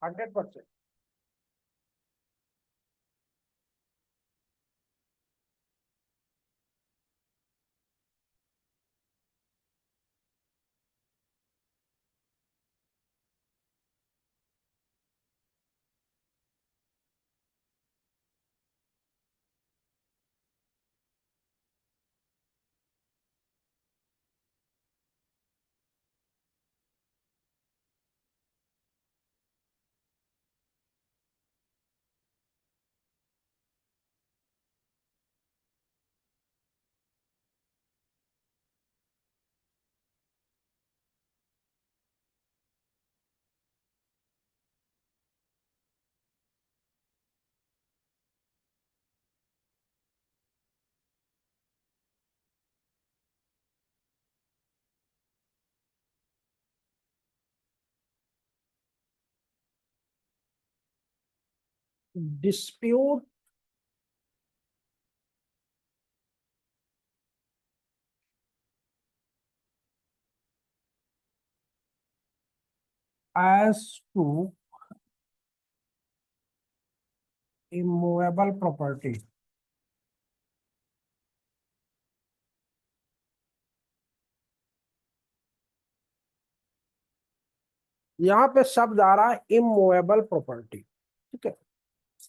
100%। Dispute as to immovable property। यहाँ पे शब्द आ रहा है इमूवेबल प्रॉपर्टी, ठीक है,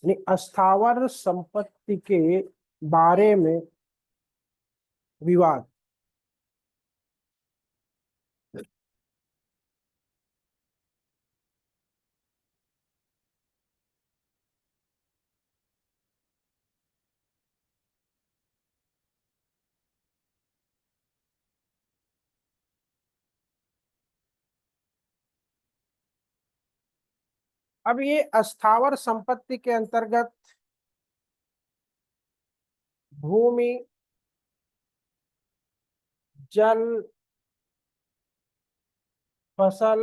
यानी अस्थावर संपत्ति के बारे में विवाद। अब ये अस्थावर संपत्ति के अंतर्गत भूमि, जल, फसल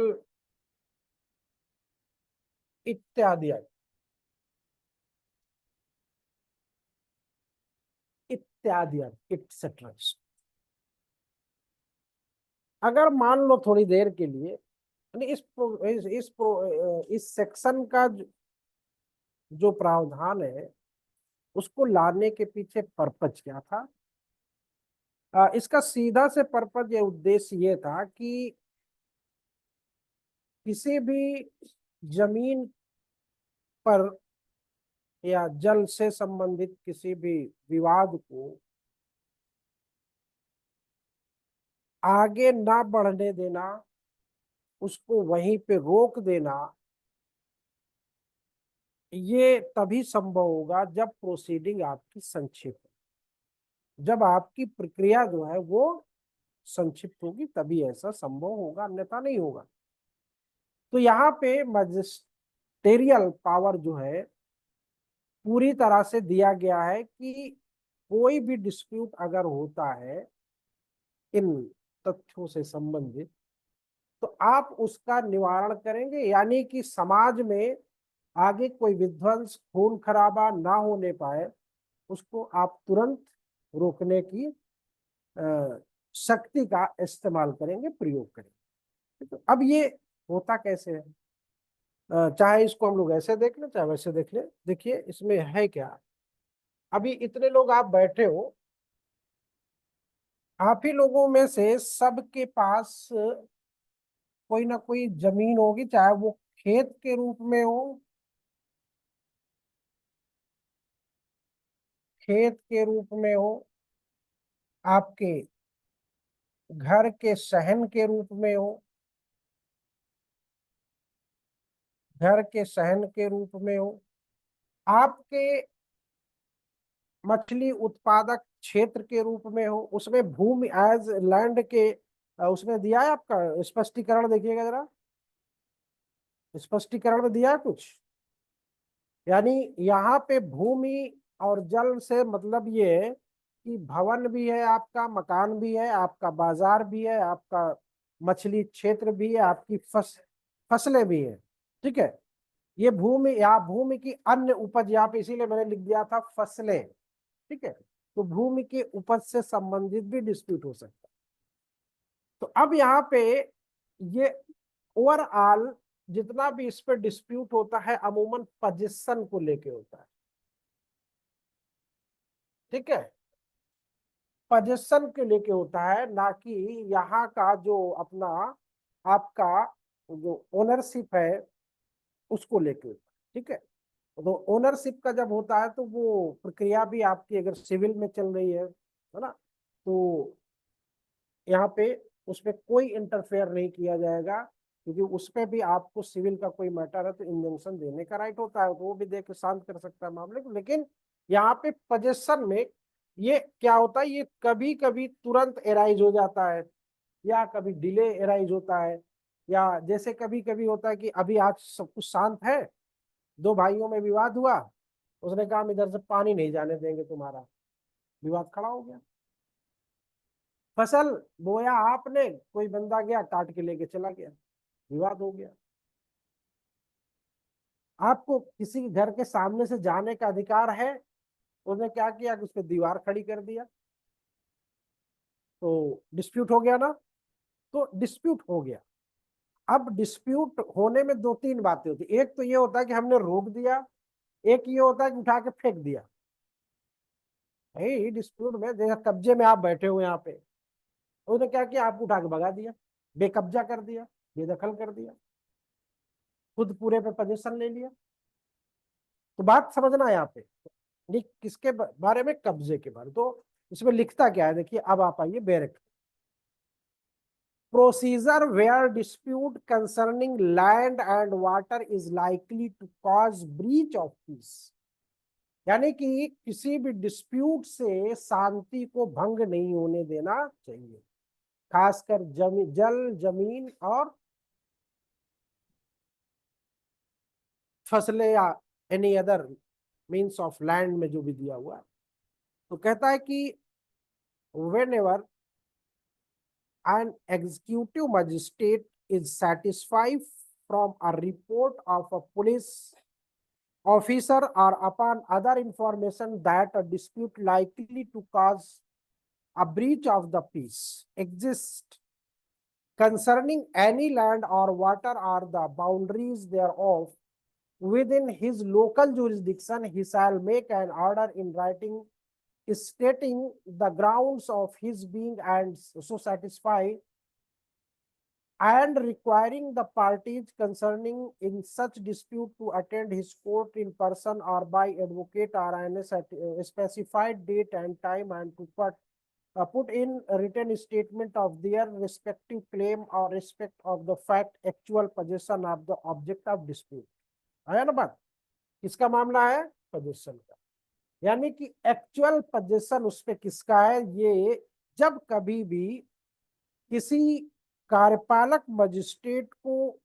इत्यादि इत्यादि एक्सेट्रा। अगर मान लो थोड़ी देर के लिए, यानी इस सेक्शन का जो प्रावधान है उसको लाने के पीछे पर्पज क्या था? इसका सीधा से पर्पज, ये उद्देश्य ये था कि किसी भी जमीन पर या जल से संबंधित किसी भी विवाद को आगे ना बढ़ने देना, उसको वहीं पे रोक देना, ये तभी संभव होगा जब प्रोसीडिंग आपकी संक्षिप्त, जब आपकी प्रक्रिया जो है वो संक्षिप्त होगी, तभी ऐसा संभव होगा, अन्यथा नहीं होगा। तो यहाँ पे मजिस्टेरियल पावर जो है पूरी तरह से दिया गया है कि कोई भी डिस्प्यूट अगर होता है इन तथ्यों से संबंधित, तो आप उसका निवारण करेंगे, यानी कि समाज में आगे कोई विध्वंस, खून खराबा ना होने पाए, उसको आप तुरंत रोकने की शक्ति का इस्तेमाल करेंगे, प्रयोग करेंगे। तो अब ये होता कैसे है? चाहे इसको हम लोग ऐसे देख लें, चाहे वैसे देख लें। देखिए इसमें है क्या, अभी इतने लोग आप बैठे हो, आप ही लोगों में से सबके पास कोई ना कोई जमीन होगी, चाहे वो खेत के रूप में हो, खेत के रूप में हो, आपके घर के सहन के रूप में हो, घर के सहन के रूप में हो, आपके मछली उत्पादक क्षेत्र के रूप में हो, उसमें भूमि एज लैंड के उसमें दिया है आपका स्पष्टीकरण, देखिएगा जरा, स्पष्टीकरण में दिया है कुछ। यानी यहाँ पे भूमि और जल से मतलब ये है कि भवन भी है आपका, मकान भी है आपका, बाजार भी है आपका, मछली क्षेत्र भी है आपकी, फसलें भी है, ठीक है। ये भूमि या भूमि की अन्य उपज, यहाँ पे इसीलिए मैंने लिख दिया था फसलें, ठीक है। तो भूमि के उपज से संबंधित भी डिस्प्यूट हो सकता है। तो अब यहाँ पे ये ओवरऑल जितना भी इस पर डिस्प्यूट होता है अमूमन पोजीशन को लेके होता है, ठीक है, पोजीशन के लेके होता है, ना कि यहाँ का जो अपना आपका जो ओनरशिप है उसको लेके होता है, ठीक है। तो ओनरशिप का जब होता है तो वो प्रक्रिया भी आपकी अगर सिविल में चल रही है ना, तो यहाँ पे उसमें कोई इंटरफेयर नहीं किया जाएगा, क्योंकि उसमें भी आपको सिविल का कोई मैटर है तो इंजंक्शन देने का राइट होता है, तो वो भी दे के शांत कर सकता है मामले को। लेकिन यहाँ पे पोजेशन में ये क्या होता है, ये कभी कभी तुरंत एराइज हो जाता है या कभी डिले एराइज होता है, या जैसे कभी कभी होता है कि अभी आज सब कुछ शांत है, दो भाइयों में विवाद हुआ, उसने कहा हम इधर से पानी नहीं जाने देंगे तुम्हारा, विवाद खड़ा हो गया। फसल बोया आपने, कोई बंदा गया काट के लेके चला गया, विवाद हो गया। आपको किसी के घर के सामने से जाने का अधिकार है, उसने क्या किया कि उस पर दीवार खड़ी कर दिया, तो डिस्प्यूट हो गया ना, तो डिस्प्यूट हो गया। अब डिस्प्यूट होने में दो तीन बातें होती, एक तो ये होता है कि हमने रोक दिया, एक ये होता है कि उठा के फेंक दिया। भाई डिस्प्यूट में जैसे कब्जे में आप बैठे हो यहाँ पे, उसने क्या किया, आपको उठा के भगा दिया, बेकब्जा कर दिया, बेदखल कर दिया, खुद पूरे पे पोजीशन ले लिया। तो बात समझना है यहाँ पे, ये किसके बारे में, कब्जे के बारे। तो इसमें लिखता क्या है, देखिए अब आप आइए बैरेक्ट, procedure where dispute concerning land and water is likely to cause breach of peace, यानी कि किसी भी डिस्प्यूट से शांति को भंग नहीं होने देना चाहिए, खासकर जल जमीन और फसलें या any other means of land में जो भी दिया हुआ है। तो कहता है कि when ever an executive magistrate is satisfied from a report of a police officer or upon other information that a dispute likely to cause a breach of the peace exists concerning any land or water or the boundaries thereof within his local jurisdiction, he shall make an order in writing stating the grounds of his being and so satisfy and requiring the parties concerning in such dispute to attend his court in person or by advocate or an a specified date and time, and to put in a written statement of their respective claim or respect of the fact actual possession of the object of dispute। आया ना बात, किसका मामला है, possession का, यानी कि actual possession उस पे किसका है, ये जब कभी भी किसी कार्यपालक मजिस्ट्रेट को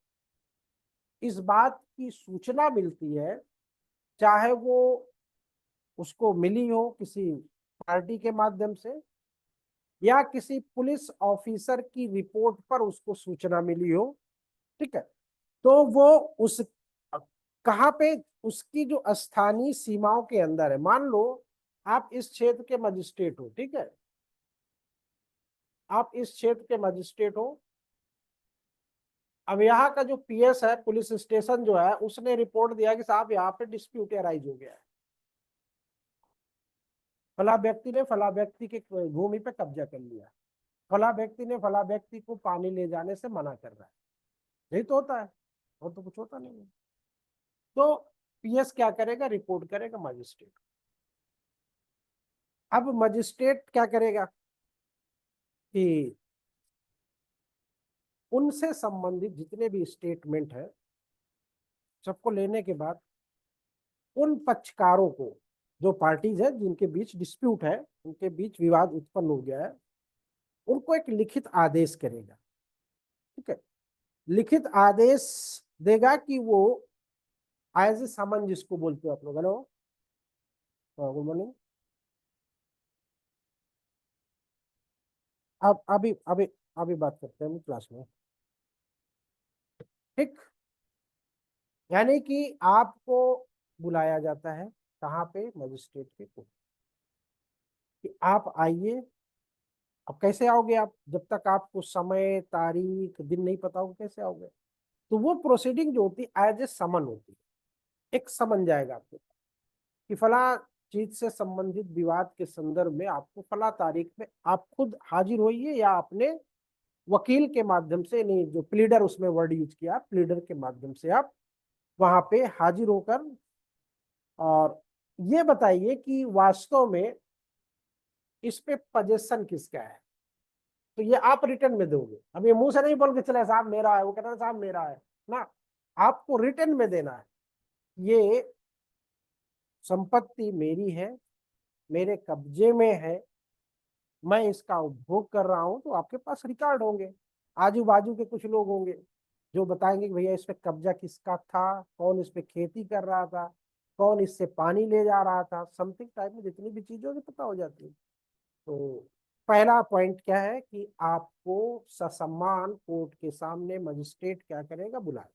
इस बात की सूचना मिलती है, चाहे वो उसको मिली हो किसी पार्टी के माध्यम से या किसी पुलिस ऑफिसर की रिपोर्ट पर उसको सूचना मिली हो, ठीक है, तो वो उस कहाँ पे उसकी जो स्थानीय सीमाओं के अंदर है, मान लो आप इस क्षेत्र के मजिस्ट्रेट हो, ठीक है, आप इस क्षेत्र के मजिस्ट्रेट हो, अब यहाँ का जो पीएस है, पुलिस स्टेशन जो है, उसने रिपोर्ट दिया कि साहब यहाँ पे डिस्प्यूट अराइज हो गया है, फला व्यक्ति ने फला व्यक्ति के भूमि पे कब्जा कर लिया, फला व्यक्ति ने फला व्यक्ति को पानी ले जाने से मना कर रहा है, यही तो होता है, और तो कुछ होता नहीं है। तो पीएस क्या करेगा, रिपोर्ट करेगा मजिस्ट्रेट। अब मजिस्ट्रेट क्या करेगा कि उनसे संबंधित जितने भी स्टेटमेंट है सबको लेने के बाद उन पक्षकारों को, जो पार्टीज है जिनके बीच डिस्प्यूट है, उनके बीच विवाद उत्पन्न हो गया है, उनको एक लिखित आदेश करेगा, ठीक है, लिखित आदेश देगा कि वो एज ए समन जिसको बोलते हो आप लोग, हेलो, गुड मॉर्निंग, अब अभी अभी अभी बात करते हैं क्लास में, ठीक, यानी कि आपको बुलाया जाता है कहाँ पे, मजिस्ट्रेट के कोर्ट, कि आप आइए। अब कैसे आओगे आप, जब तक आपको समय तारीख दिन नहीं पता होगा कैसे आओगे, तो वो प्रोसीडिंग जो होती है एज ए समन होती है, एक समन जाएगा आपके कि फला चीज से संबंधित विवाद के संदर्भ में आपको फला तारीख में आप खुद हाजिर होइए या अपने वकील के माध्यम से, नहीं जो प्लीडर, उसमें वर्ड यूज किया, प्लीडर के माध्यम से आप वहां पे हाजिर होकर और ये बताइए कि वास्तव में इस पे पजेशन किसका है। तो ये आप रिटर्न में दोगे, अब ये मुंह से नहीं बोल के चले साहब मेरा है, वो कहना साहब मेरा है ना, आपको रिटर्न में देना है। ये संपत्ति मेरी है, मेरे कब्जे में है, मैं इसका उपभोग कर रहा हूं, तो आपके पास रिकॉर्ड होंगे। आजू बाजू के कुछ लोग होंगे जो बताएंगे कि भैया इस पे कब्जा किसका था, कौन इस पे खेती कर रहा था, कौन इससे पानी ले जा रहा था, समथिंग टाइप में जितनी भी चीजें होगी पता हो जाती है। तो पहला पॉइंट क्या है कि आपको ससम्मान कोर्ट के सामने मजिस्ट्रेट क्या करेगा, बुलाए।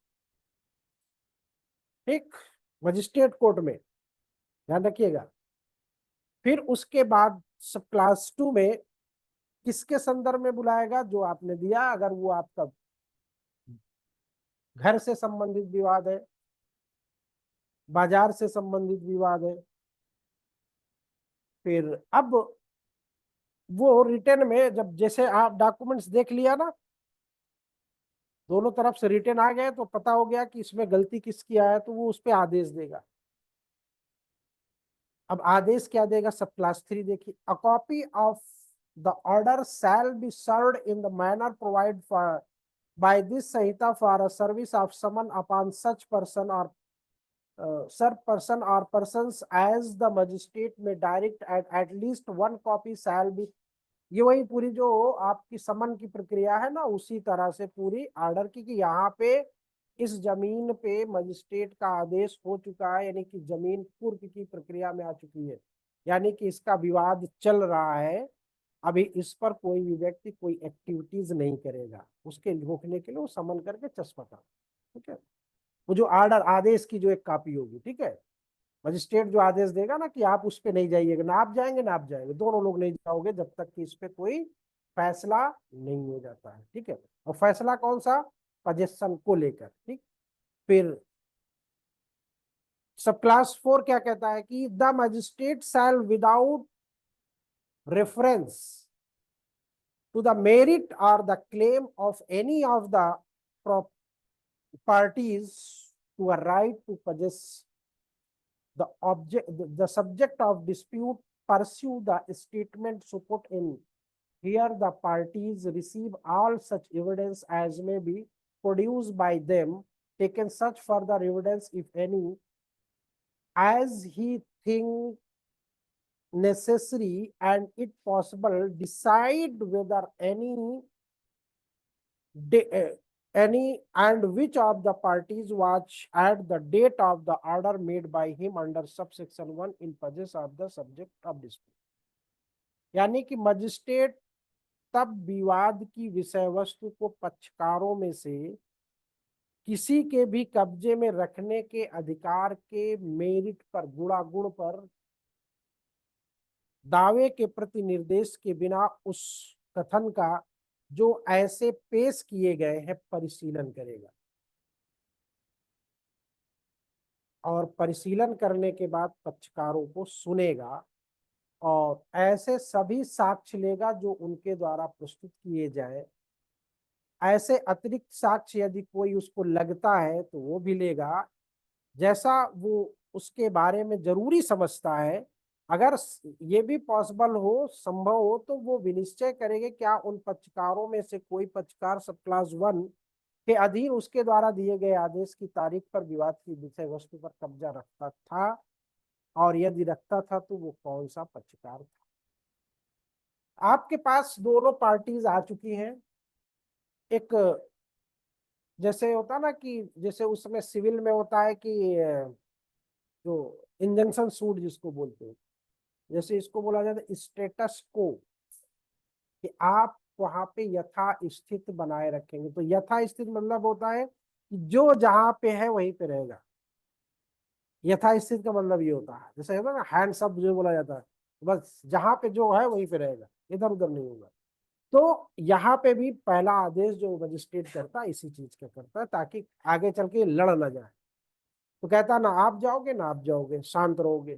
ठीक, मजिस्ट्रेट कोर्ट में ध्यान रखिएगा। फिर उसके बाद सब क्लास 2 में किसके संदर्भ में बुलाएगा, जो आपने दिया, अगर वो आपका घर से संबंधित विवाद है, बाजार से संबंधित विवाद है, फिर अब वो रिटर्न में जब जैसे आप डॉक्यूमेंट्स देख लिया ना, दोनों तरफ से रिटर्न आ गए तो पता हो गया कि इसमें गलती किसकी है, तो वो उस पर आदेश देगा। अब आदेश क्या देगा, सब क्लास 3 देखिए। A copy of the order shall be served in the manner provide for by this sanhita for a service of summon upon such person or sir person or persons as the magistrate may direct at least one copy shall be। ये वही पूरी जो आपकी समन की प्रक्रिया है ना, उसी तरह से पूरी ऑर्डर की कि यहाँ पे इस जमीन पे मजिस्ट्रेट का आदेश हो चुका है, यानी कि जमीन कुर्क की प्रक्रिया में आ चुकी है, यानी कि इसका विवाद चल रहा है, अभी इस पर कोई भी व्यक्ति कोई एक्टिविटीज नहीं करेगा, उसके रोकने के लिए वो समन करके चस्पता। ठीक है, वो जो ऑर्डर आदेश की जो एक कॉपी होगी, ठीक है, मजिस्ट्रेट जो आदेश देगा ना कि आप उस पे नहीं जाइएगा, ना आप जाएंगे ना आप जाएंगे, दोनों लोग नहीं जाओगे जब तक कि इस पे कोई फैसला नहीं हो जाता है। ठीक है, और फैसला कौन सा, पजेशन को लेकर। ठीक, फिर सब क्लास 4 क्या कहता है कि the magistrate shall without reference to the merit or the claim of any of the parties to a right to possess the subject of dispute pursue the statement so put in here the parties receive all such evidence as may be produced by them, taken such further evidence if any as he think necessary and it possible, decide whether any and which of the parties was at the date of the order made by him under subsection 1 in possession of the subject of dispute। यानी कि magistrate तब विवाद की विषय वस्तु को पक्षकारों में से किसी के भी कब्जे में रखने के अधिकार के मेरिट पर, गुणागुण पर दावे के प्रति निर्देश के बिना उस कथन का जो ऐसे पेश किए गए हैं परिशीलन करेगा, और परिशीलन करने के बाद पक्षकारों को सुनेगा और ऐसे सभी साक्ष्य लेगा जो उनके द्वारा प्रस्तुत किए जाए। ऐसे अतिरिक्त साक्ष्य यदि कोई उसको लगता है तो वो भी लेगा, जैसा वो उसके बारे में जरूरी समझता है। अगर ये भी पॉसिबल हो, संभव हो, तो वो विनिश्चय करेंगे क्या उन पक्षकारों में से कोई पक्षकार सब क्लास 1 के अधीन उसके द्वारा दिए गए आदेश की तारीख पर विवाद की विषय वस्तु पर कब्जा रखता था, और यदि रखता था तो वो कौन सा पक्षकार था। आपके पास दोनों पार्टीज आ चुकी हैं। एक जैसे होता ना कि जैसे उसमें सिविल में होता है कि जो इंजंक्शन सूट जिसको बोलते हैं, जैसे इसको बोला जाता है स्टेटस को, कि आप वहां पे यथा स्थित बनाए रखेंगे। तो यथा स्थित मतलब होता है कि जो जहां पे है वहीं पे रहेगा। यथास्थित का मतलब ये होता है, जैसे होता है ना हैंड्स अप जो बोला जाता है, बस जहां पे जो है वहीं पे रहेगा, इधर उधर नहीं होगा। तो यहाँ पे भी पहला आदेश जो मजिस्ट्रेट करता है इसी चीज का करता है, ताकि आगे चल के लड़ ना जाए। तो कहता ना आप जाओगे ना आप जाओगे, शांत रहोगे।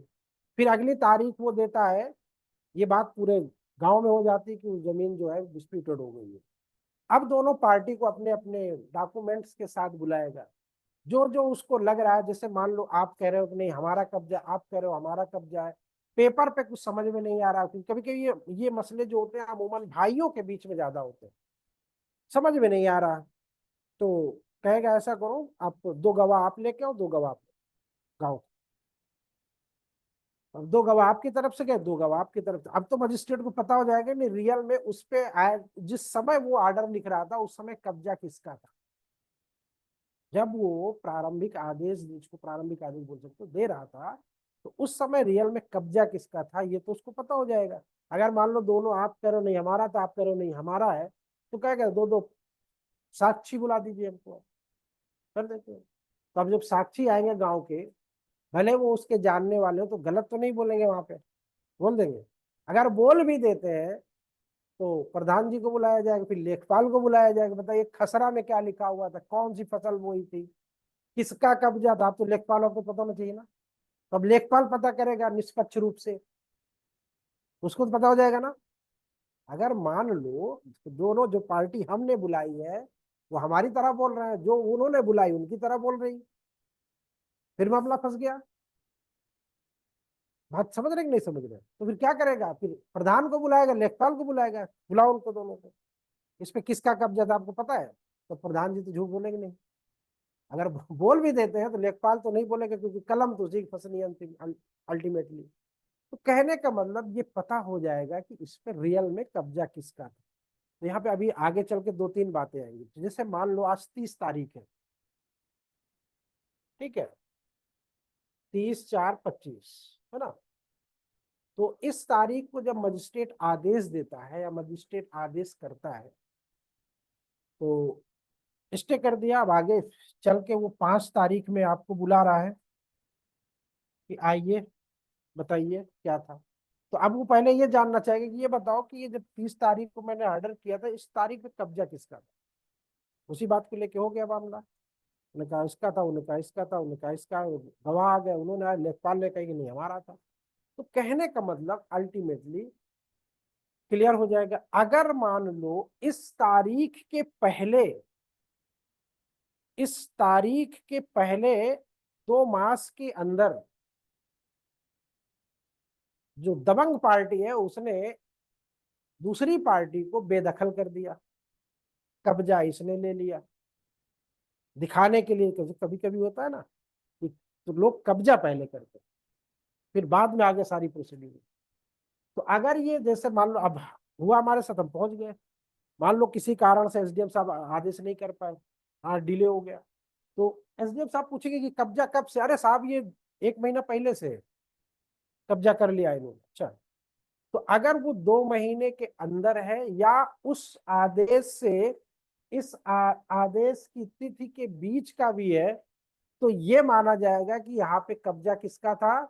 फिर अगली तारीख वो देता है, ये बात पूरे गांव में हो जाती है कि जमीन जो है डिस्प्यूटेड हो गई है। अब दोनों पार्टी को अपने अपने डॉक्यूमेंट्स के साथ बुलाएगा। जो जो उसको लग रहा है, जैसे मान लो आप कह रहे हो कि नहीं हमारा कब्जा, आप कह रहे हो हमारा कब्जा है, पेपर पे कुछ समझ में नहीं आ रहा, क्योंकि कभी कभी ये मसले जो होते हैं अमूमन भाइयों के बीच में ज्यादा होते हैं, समझ में नहीं आ रहा। तो कहेगा ऐसा करो, आप दो गवाह आप लेके आओ, दो गवाह गाँव, अब दो गवाह आपकी तरफ से गए, दो गवाह आपकी तरफ से। अब तो मजिस्ट्रेट को पता हो जाएगा नहीं रियल में उस पे आया, जिस समय वो ऑर्डर लिख रहा था उस समय कब्जा किसका था। जब वो प्रारंभिक आदेश, जिसको प्रारंभिक आदेश बोल सकते हो, दे रहा था, तो उस समय रियल में कब्जा किसका था ये तो उसको पता हो जाएगा। अगर मान लो दोनों आप करो नहीं हमारा, तो आप करो नहीं हमारा है, तो क्या कहे दो दो साक्षी बुला दीजिए हमको, कर देते हैं। तो अब जब साक्षी आएंगे गांव के, भले वो उसके जानने वाले हो, तो गलत तो नहीं बोलेंगे वहां पे, बोल देंगे। अगर बोल भी देते हैं तो प्रधान जी को बुलाया जाएगा, फिर लेखपाल को बुलाया जाएगा, बताइए खसरा में क्या लिखा हुआ था, कौन सी फसल बोई थी, किसका कब्जा था, तो लेखपाल को पता होना चाहिए ना। तो अब लेखपाल पता करेगा निष्पक्ष रूप से, उसको तो पता हो जाएगा ना। अगर मान लो दोनों जो पार्टी हमने बुलाई है वो हमारी तरह बोल रहे हैं, जो उन्होंने बुलाई उनकी तरह बोल रही, फिर मामला फंस गया। बात समझ रहे कि नहीं समझ रहे? तो फिर क्या करेगा, फिर प्रधान को बुलाएगा, लेखपाल को बुलाएगा, बुलाओ उनको दोनों को, इस पे किसका कब्जा था आपको पता है? तो प्रधान जी तो झूठ बोलेंगे नहीं। अगर बोल भी देते हैं तो लेखपाल तो नहीं बोलेगा, क्योंकि कलम तो उसी की फंसनी है अंतिम अल्टीमेटली। तो कहने का मतलब ये पता हो जाएगा कि इस पे रियल में कब्जा किसका था। तो यहाँ पे अभी आगे चल के दो तीन बातें आएंगी। जैसे मान लो आज 30 तारीख है, ठीक है, 30/4/25 है ना। तो इस तारीख को जब मजिस्ट्रेट आदेश देता है या मजिस्ट्रेट आदेश करता है, तो स्टे कर दिया। अब आगे चल के वो 5 तारीख में आपको बुला रहा है कि आइए बताइए क्या था। तो अब वो पहले ये जानना चाहेगा कि ये बताओ कि ये जब 30 तारीख को मैंने ऑर्डर किया था, इस तारीख पे कब्जा किसका था। उसी बात को लेके हो गया मामला, उन्होंने कहा इसका था, उन्होंने कहा इसका था, उन्होंने कहा इसका, गवाह आ गए, उन्होंने आया, लेखपाल ने कहा कि नहीं हमारा था। तो कहने का मतलब अल्टीमेटली क्लियर हो जाएगा। अगर मान लो इस तारीख के पहले 2 मास के अंदर जो दबंग पार्टी है उसने दूसरी पार्टी को बेदखल कर दिया, कब्जा इसने ले लिया, दिखाने के लिए। कभी कभी होता है ना कि तो लोग कब्जा पहले करते फिर बाद में आगे सारी प्रोसीडिंग। तो अगर ये जैसे मान लो अब हुआ हमारे साथ, हम पहुंच गए, मान लो किसी कारण से एसडीएम साहब आदेश नहीं कर पाए, हाँ डिले हो गया, तो एसडीएम साहब पूछेंगे कि कब्जा कब से, अरे साहब ये 1 महीना पहले से कब्जा कर लिया इन्होंने। अच्छा, तो अगर वो 2 महीने के अंदर है या उस आदेश से इस आदेश की तिथि के बीच का भी है, तो ये माना जाएगा कि यहाँ पे कब्जा किसका था,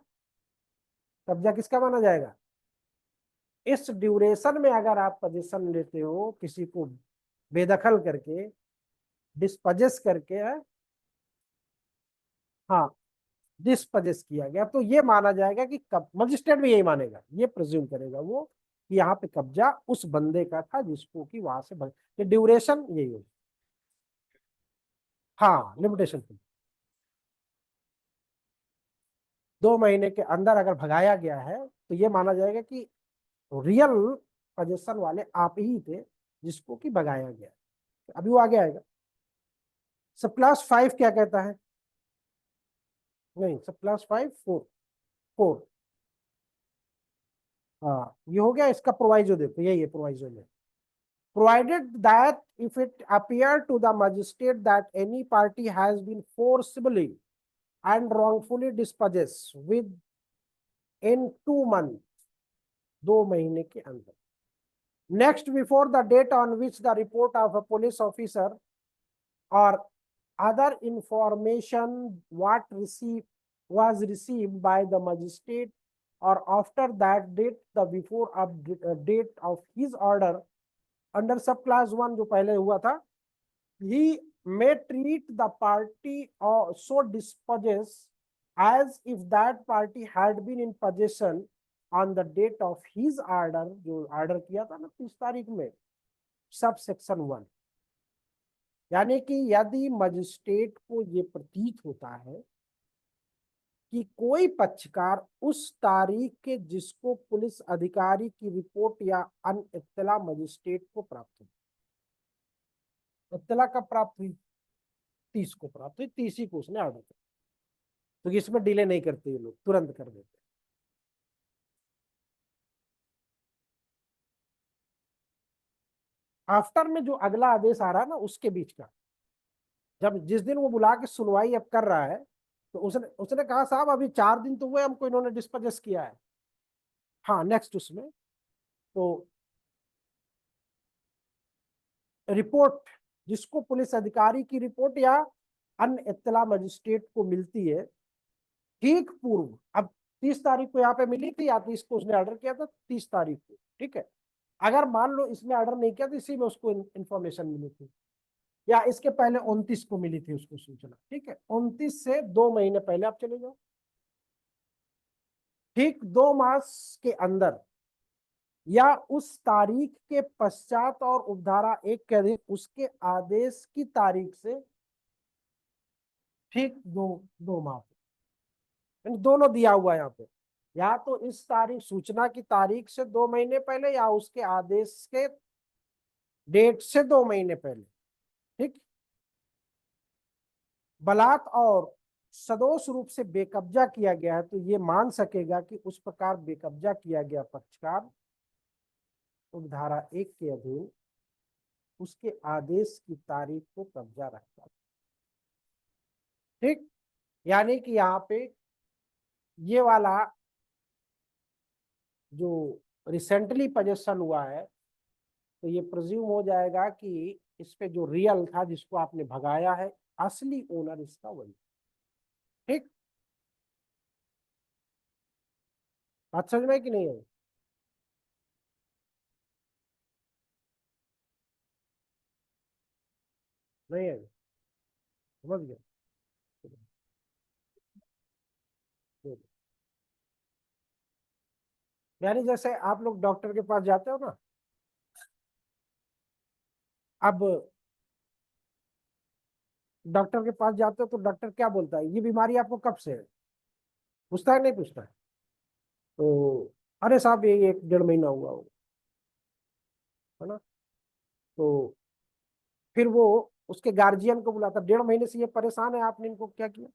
कब्जा किसका माना जाएगा। इस ड्यूरेशन में अगर आप पोजीशन लेते हो किसी को बेदखल करके, डिस्पजेस करके है, हाँ डिस्पजेस किया गया, तो ये माना जाएगा कि कब, मजिस्ट्रेट भी यही मानेगा, ये प्रिज्यूम करेगा वो कि यहाँ पे कब्जा उस बंदे का था जिसको कि वहां से ये ड्यूरेशन यही होगी। हाँ लिमिटेशन, 2 महीने के अंदर अगर भगाया गया है तो ये माना जाएगा कि रियल पोजीशन वाले आप ही थे जिसको कि भगाया गया। अभी वो आगे आएगा। सब क्लास 5 क्या कहता है, नहीं सब क्लास 5 4 4। हाँ ये हो गया, इसका प्रोवाइजो देखो, यही है प्रोवाइजो में, provided that if it appear to the magistrate that any party has been forcibly and wrongfully dispossessed within 2 months, 2 महीने के अंदर, next before the date on which the report of a police officer or other information was received by the magistrate, or after that date the before date of his order under sub class 1 जो पहले हुआ था, ही may treat the party or so dispossess as if that party had been in possession on the date of his order, जो order किया था ना 30 तारीख में, सब सेक्शन 1। यानी कि यदि मजिस्ट्रेट को ये प्रतीत होता है कि कोई पक्षकार उस तारीख के जिसको पुलिस अधिकारी की रिपोर्ट या अन्य इत्तला मजिस्ट्रेट को प्राप्त हुई, इत्तला कब प्राप्त हुई, 30 को प्राप्त हुई, 30 ही को उसने ऑर्डर किया, तो इसमें डिले नहीं करते ये लोग, तुरंत कर देते। आफ्टर में जो अगला आदेश आ रहा है ना, उसके बीच का, जब जिस दिन वो बुला के सुनवाई अब कर रहा है, तो उसने उसने कहा साहब अभी 4 दिन तो हुए हमको इन्होंने डिस्पोजेस किया है। हाँ, नेक्स्ट उसमें तो रिपोर्ट जिसको पुलिस अधिकारी की रिपोर्ट या अन्य इत्तला मजिस्ट्रेट को मिलती है ठीक पूर्व, अब 30 तारीख को यहाँ पे मिली थी या 30 को उसने ऑर्डर किया था, 30 तारीख को, ठीक है। अगर मान लो इसने ऑर्डर नहीं किया तो इसी में उसको इंफॉर्मेशन मिली थी, या इसके पहले 29 को मिली थी उसको सूचना, ठीक है। 29 से 2 महीने पहले आप चले जाओ, ठीक 2 मास के अंदर या उस तारीख के पश्चात और उपधारा 1 के अधीन उसके आदेश की तारीख से ठीक 2 माह, दोनों दिया हुआ है यहाँ पे, या तो इस तारीख सूचना की तारीख से 2 महीने पहले या उसके आदेश के डेट से 2 महीने पहले, ठीक। बलात् और सदोष रूप से बेकब्जा किया गया है तो ये मान सकेगा कि उस प्रकार बेकब्जा किया गया पक्षकार उपधारा 1 के अधीन उसके आदेश की तारीख को कब्जा रखता है, ठीक। यानी कि यहाँ पे ये वाला जो रिसेंटली पजेशन हुआ है तो ये प्रिज्यूम हो जाएगा कि इस पे जो रियल था जिसको आपने भगाया है असली ओनर इसका वही, ठीक। बात समझ में कि नहीं है? नहीं है, समझ गए? यानी जैसे आप लोग डॉक्टर के पास जाते हो ना, अब डॉक्टर के पास जाते हो तो डॉक्टर क्या बोलता है, ये बीमारी आपको कब से है, पूछता है नहीं पूछता है? तो अरे साहब ये 1 डेढ़ महीना हुआ होगा, है ना। तो फिर वो उसके गार्जियन को बुलाता, 1.5 महीने से ये परेशान है, आपने इनको क्या किया।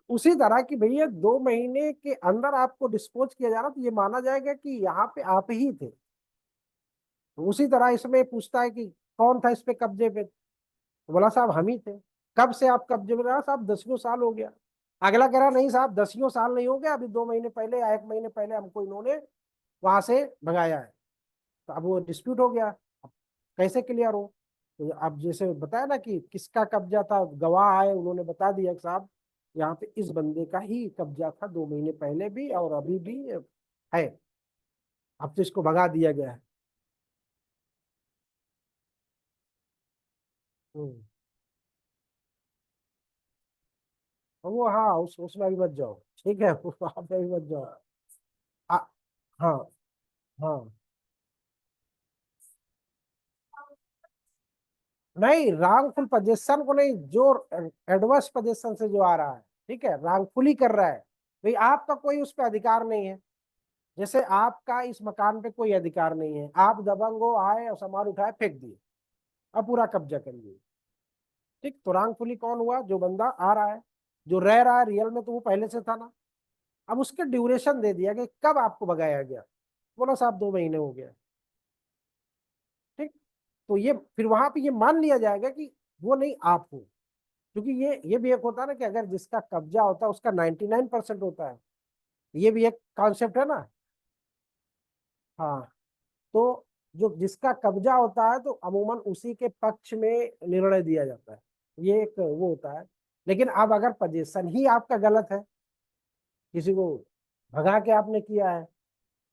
उसी तरह की भैया 2 महीने के अंदर आपको डिस्पोज किया जा रहा तो ये माना जाएगा कि यहाँ पे आप ही थे। तो उसी तरह इसमें पूछता है कि कौन था इस पे कब्जे पे, तो बोला साहब हम ही थे। कब से आप कब्जे में रहा, साहब 10 साल हो गया। अगला कह रहा नहीं साहब 10 साल नहीं हो गया, अभी 2 महीने पहले या 1 महीने पहले हमको इन्होंने वहां से भगाया है। तो अब वो डिस्प्यूट हो गया, अब कैसे क्लियर हो। तो अब जैसे बताया ना कि किसका कब्जा था, गवाह आए उन्होंने बता दिया कि साहब यहाँ पे इस बंदे का ही कब्जा था 2 महीने पहले भी और अभी भी है, अब तो इसको भगा दिया गया है। हम्म। और वो हाँ उसमें भी मत जाओ, ठीक है वहां पे भी मत जाओ। आ, हाँ हाँ, नहीं रॉन्गफुल पोजीशन को नहीं, जो एडवर्स पोजीशन से जो आ रहा है, ठीक है, रॉन्गफुली कर रहा है, भाई आपका कोई उस पर अधिकार नहीं है। जैसे आपका इस मकान पे कोई अधिकार नहीं है, आप दबंग हो, आए और सामान उठाए फेंक दिए, अब पूरा कब्जा कर लिए, ठीक। तो रॉन्गफुली कौन हुआ, जो बंदा आ रहा है, जो रह रहा है रियल में तो वो पहले से था ना। अब उसके ड्यूरेशन दे दिया कि कब आपको भगाया गया, बोला साहब 2 महीने हो गया, ठीक। तो ये फिर वहां पे ये मान लिया जाएगा कि वो नहीं आप हो, क्योंकि ये भी एक होता है ना कि अगर जिसका कब्जा होता है उसका 99% होता है, ये भी एक कॉन्सेप्ट है ना। हाँ, तो जो जिसका कब्जा होता है तो अमूमन उसी के पक्ष में निर्णय दिया जाता है, ये एक वो होता है। लेकिन अब अगर पोजीशन ही आपका गलत है, किसी को भगा के आपने किया है,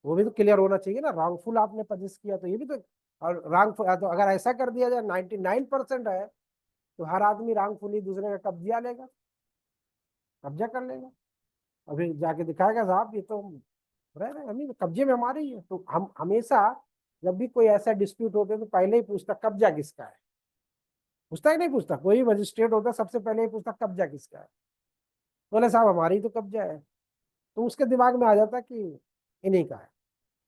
वो भी तो क्लियर होना चाहिए ना, रॉन्गफुल आपने पजेस किया तो ये भी तो, और रॉन्गफुल तो अगर ऐसा कर दिया जाए 99% है तो हर आदमी रॉन्गफुली दूसरे का कब्जा लेगा, कब्जा कर लेगा, और फिर जाके दिखाएगा साहब ये तो रह रहे हम ही कब्जे में हमारे ही है। तो हम हमेशा जब भी कोई ऐसा डिस्प्यूट होता है तो पहले ही पूछता कब्जा किसका है, पूछता ही नहीं, पूछता कोई मजिस्ट्रेट होता सबसे पहले ही पूछता कब्जा किसका है, बोले साहब हमारी ही तो कब्जा है, तो उसके दिमाग में आ जाता कि इन्हीं का है।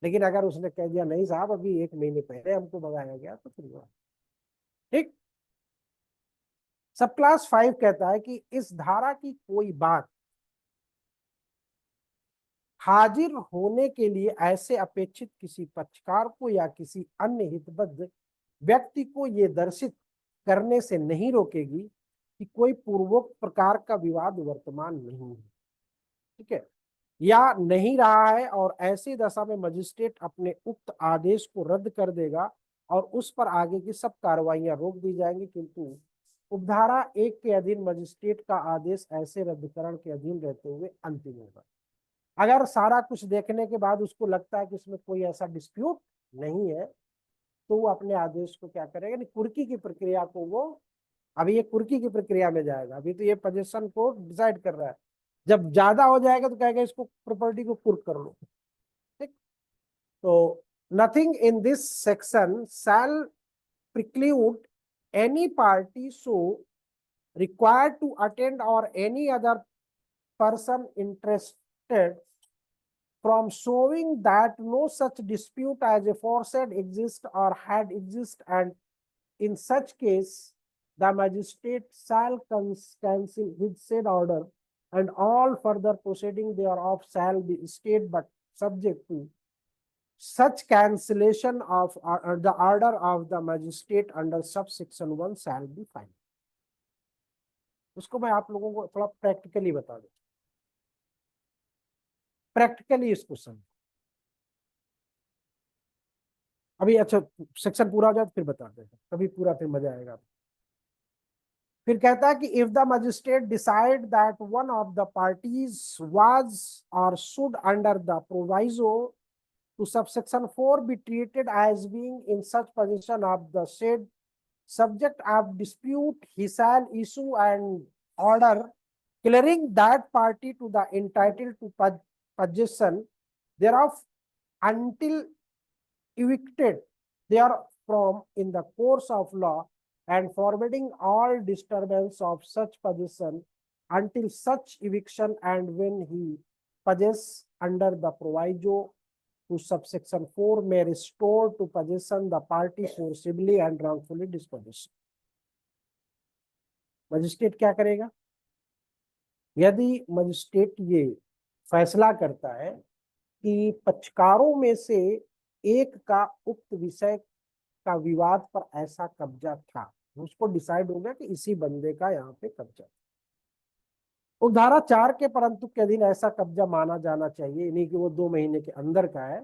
लेकिन अगर उसने कह दिया नहीं साहब अभी 1 महीने पहले हमको भगाया गया तो फिर हुआ। ठीक। सब क्लास 5 कहता है कि इस धारा की कोई बात हाजिर होने के लिए ऐसे अपेक्षित किसी पक्षकार को या किसी अन्य हितबद्ध व्यक्ति को ये दर्शित करने से नहीं रोकेगी कि कोई पूर्वोक्त प्रकार का विवाद वर्तमान नहीं है। ठीक है, या नहीं रहा है, और ऐसी दशा में मजिस्ट्रेट अपने उक्त आदेश को रद्द कर देगा और उस पर आगे की सब कार्रवाइयां रोक दी जाएंगी, किंतु उपधारा 1 के अधीन मजिस्ट्रेट का आदेश ऐसे रद्दकरण के अधीन रहते हुए अंतिम होगा। अगर सारा कुछ देखने के बाद उसको लगता है कि इसमें कोई ऐसा डिस्प्यूट नहीं है तो वो अपने आदेश को क्या करेगा, यानी कुर्की की प्रक्रिया को वो, अभी ये कुर्की की प्रक्रिया में जाएगा, अभी तो ये पोजीशन को डिसाइड कर रहा है, जब ज्यादा हो जाएगा तो कहेगा इसको प्रॉपर्टी को कुर्क कर लो। ठीक। तो nothing in this section shall preclude any party so required to attend or any other person interested from showing that no such dispute as aforesaid exist or had exist, and in such case the magistrate shall cancel his said order, and all further proceeding thereof shall be stayed but subject to such cancellation of the order of the magistrate under subsection 1 shall be final। उसको मैं आप लोगों को थोड़ा practically बता दूं, practically इसको समझो अभी। अच्छा सेक्शन पूरा हो जाए तो फिर बताते हैं, तभी पूरा फिर मजा आएगा। फिर कहता है कि if the magistrate decide that one of the parties was or should under the proviso to subsection 4 be treated as being in such position of the said subject of dispute, he shall issue an order clearing that party to the entitled to possession thereof until evicted therefrom in the course of law, and forbidding all disturbance of such possession until such eviction, and when he possess under the proviso to subsection 4 may restore to possession the party forcibly and wrongfully dispossessed। Magistrate क्या करेगा, यदि magistrate ये फैसला करता है कि पक्षकारों में से एक का उक्त विषय का विवाद पर ऐसा कब्जा था, उसको डिसाइड हो गया कि इसी बंदे का यहाँ पे कब्जा, उपधारा 4 के परंतु के अधीन ऐसा कब्जा माना जाना चाहिए, नहीं कि वो 2 महीने के अंदर का है।